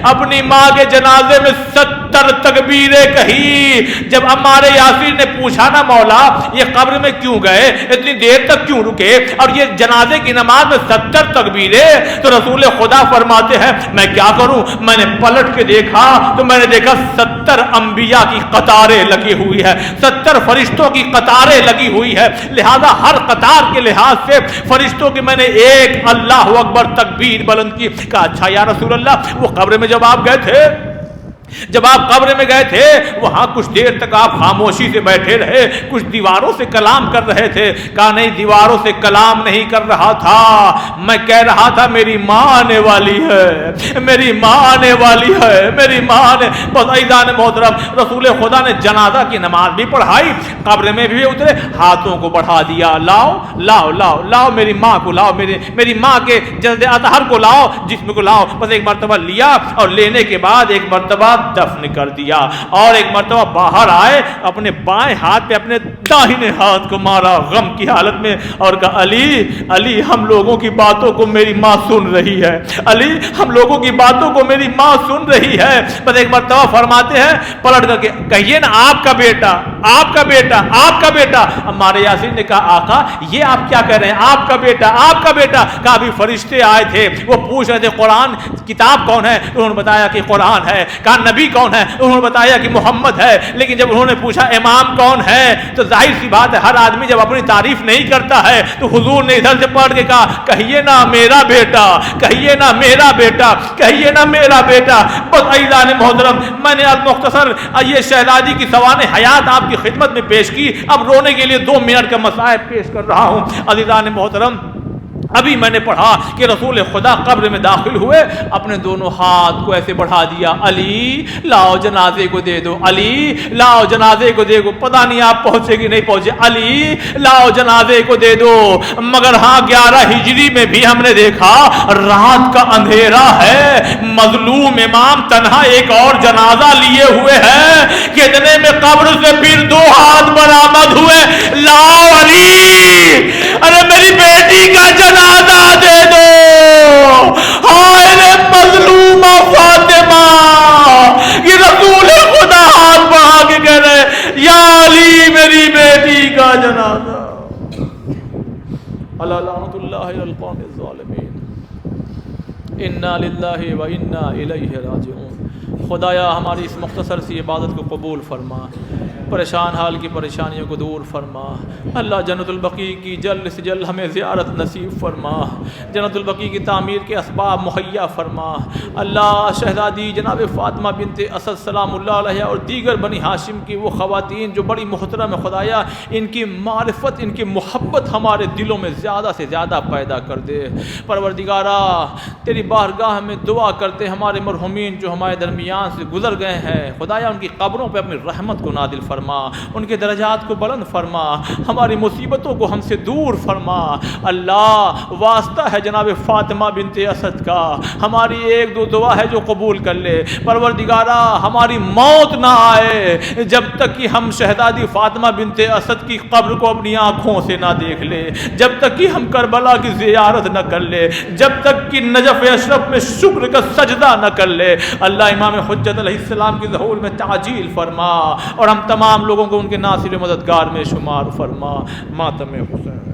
اپنی ماں کے جنازے میں 70 تکبیریں کہی. جب عمار یاسر نے پوچھا نا مولا یہ قبر میں کیوں گئے, اتنی دیر تک کیوں رکے, اور یہ جنازے کی نماز میں 70 تکبیریں, تو رسول خدا فرماتے ہیں میں کیا کروں, میں نے پلٹ کے دیکھا تو میں نے دیکھا 70 انبیاء کی قطاریں لگی ہوئی ہے, 70 فرشتوں کی قطاریں لگی ہوئی ہے. لہذا ہر قطار کے لحاظ سے فرشتوں کی میں نے ایک اللہ اکبر تکبیر بلند کی. کہا اچھا یا رسول اللہ وہ قبر میں جب آپ گئے تھے, جب آپ قبر میں گئے تھے وہاں کچھ دیر تک آپ خاموشی سے بیٹھے رہے, کچھ دیواروں سے کلام کر رہے تھے. کہا نہیں دیواروں سے کلام نہیں کر رہا تھا, میں کہہ رہا تھا میری ماں آنے والی ہے, میری ماں آنے والی ہے, میری ماں آنے. بس عزیزان محترم, رسول خدا نے جنازہ کی نماز بھی پڑھائی, قبر میں بھی اترے, ہاتھوں کو بڑھا دیا, لاؤ لاؤ لاؤ لاؤ میری ماں کو لاؤ, میری ماں کے جسد اطہر کو لاؤ, جسم کو لاؤ. بس ایک مرتبہ لیا اور لینے کے بعد ایک مرتبہ دفن کر دیا, اور ایک مرتبہ باہر آئے, اپنے بائیں ہاتھ پہ اپنے داہنے ہاتھ کو مارا غم کی حالت میں, اور کہا علی علی ہم لوگوں کی باتوں کو میری ماں سن رہی ہے, علی ہم لوگوں کی باتوں کو میری ماں سن رہی ہے. بس ایک مرتبہ فرماتے ہیں پلٹ کر کے کہیے نا آپ کا بیٹا, آپ کا بیٹا, آپ کا بیٹا. عمار یاسر نے کہا آقا یہ آپ کیا کہہ رہے ہیں, آپ کا بیٹا, آپ کا بیٹا. کہا ابھی فرشتے آئے تھے, وہ پوچھ رہے تھے قرآن کتاب کون ہے, انہوں نے بتایا کہ قرآن ہے. کہا نبی کون ہے, انہوں نے بتایا کہ محمد ہے. لیکن جب انہوں نے پوچھا امام کون ہے, تو ظاہر سی بات ہے ہر آدمی جب اپنی تعریف نہیں کرتا ہے تو حضور نے ادھر سے پڑھ کے کہا کہیے نا میرا بیٹا, کہیے نا میرا بیٹا, کہیے نا میرا بیٹا. بس عزیزان محترم, میں نے مختصر یہ شہزادی کی سوانح حیات آپ کی خدمت میں پیش کی. اب رونے کے لیے 2 منٹ کا مصائب پیش کر رہا ہوں. عزیزان محترم, ابھی میں نے پڑھا کہ رسول خدا قبر میں داخل ہوئے، اپنے دونوں ہاتھ کو ایسے بڑھا دیا، علی لاؤ جنازے کو دے دو، علی لاؤ جنازے کو دے دو، پتہ نہیں آپ پہنچے کہ نہیں پہنچے، علی لاؤ جنازے کو دے دو۔ مگر ہاں 11 ہجری میں بھی ہم نے دیکھا رات کا اندھیرا ہے، مظلوم امام تنہا ایک اور جنازہ لیے ہوئے ہیں کہ اتنے میں قبر سے پھر 2 ہاتھ برآمد ہوئے، لاؤ علی، ارے میری بیٹی کا جنازہ دے دو، ہائے رے مظلومہ فاطمہ، یہ رسول خدا ہاتھ بڑھا کے کہہ رہے یا علی میری بیٹی کا جنازہ۔ الا لعنۃ اللہ علی القوم الظالمین، انا للہ و انا الیہ راجعون۔ خدایا ہماری اس مختصر سی عبادت کو قبول فرما، پریشان حال کی پریشانیوں کو دور فرما۔ اللہ جنت البقیع کی جلد سے جلد ہمیں زیارت نصیب فرما، جنت البقیع کی تعمیر کے اسباب مہیا فرما۔ اللہ شہزادی جناب فاطمہ بنت اسد سلام اللہ علیہ اور دیگر بنی ہاشم کی وہ خواتین جو بڑی محترم ہے، خدایا ان کی معرفت، ان کی محبت ہمارے دلوں میں زیادہ سے زیادہ پیدا کر دے۔ پروردگارا تیری بارگاہ میں دعا کرتے ہمارے مرحومین جو ہمارے درمیان سے گزر گئے ہیں، خدایا ان کی قبروں پہ اپنی رحمت کو نازل فرما، ان کے درجات کو بلند فرما، ہماری مصیبتوں کو ہم سے دور فرما۔ اللہ واسطہ ہے جناب فاطمہ بنت اسد کا، ہماری 1-2 دعا ہے جو قبول کر لے۔ پروردگارا ہماری موت نہ آئے جب تک کہ ہم شہزادی فاطمہ بنت اسد کی قبر کو اپنی آنکھوں سے نہ دیکھ لے، جب تک کہ ہم کربلا کی زیارت نہ کر لے، جب تک کہ نجف اشرف میں شکر کا سجدہ نہ کر لے۔ اللہ امام حجت علیہ السلام کی ظہور میں تعجیل فرما اور ہم تمام لوگوں کو ان کے ناصر و مددگار میں شمار فرما۔ ماتم حسین۔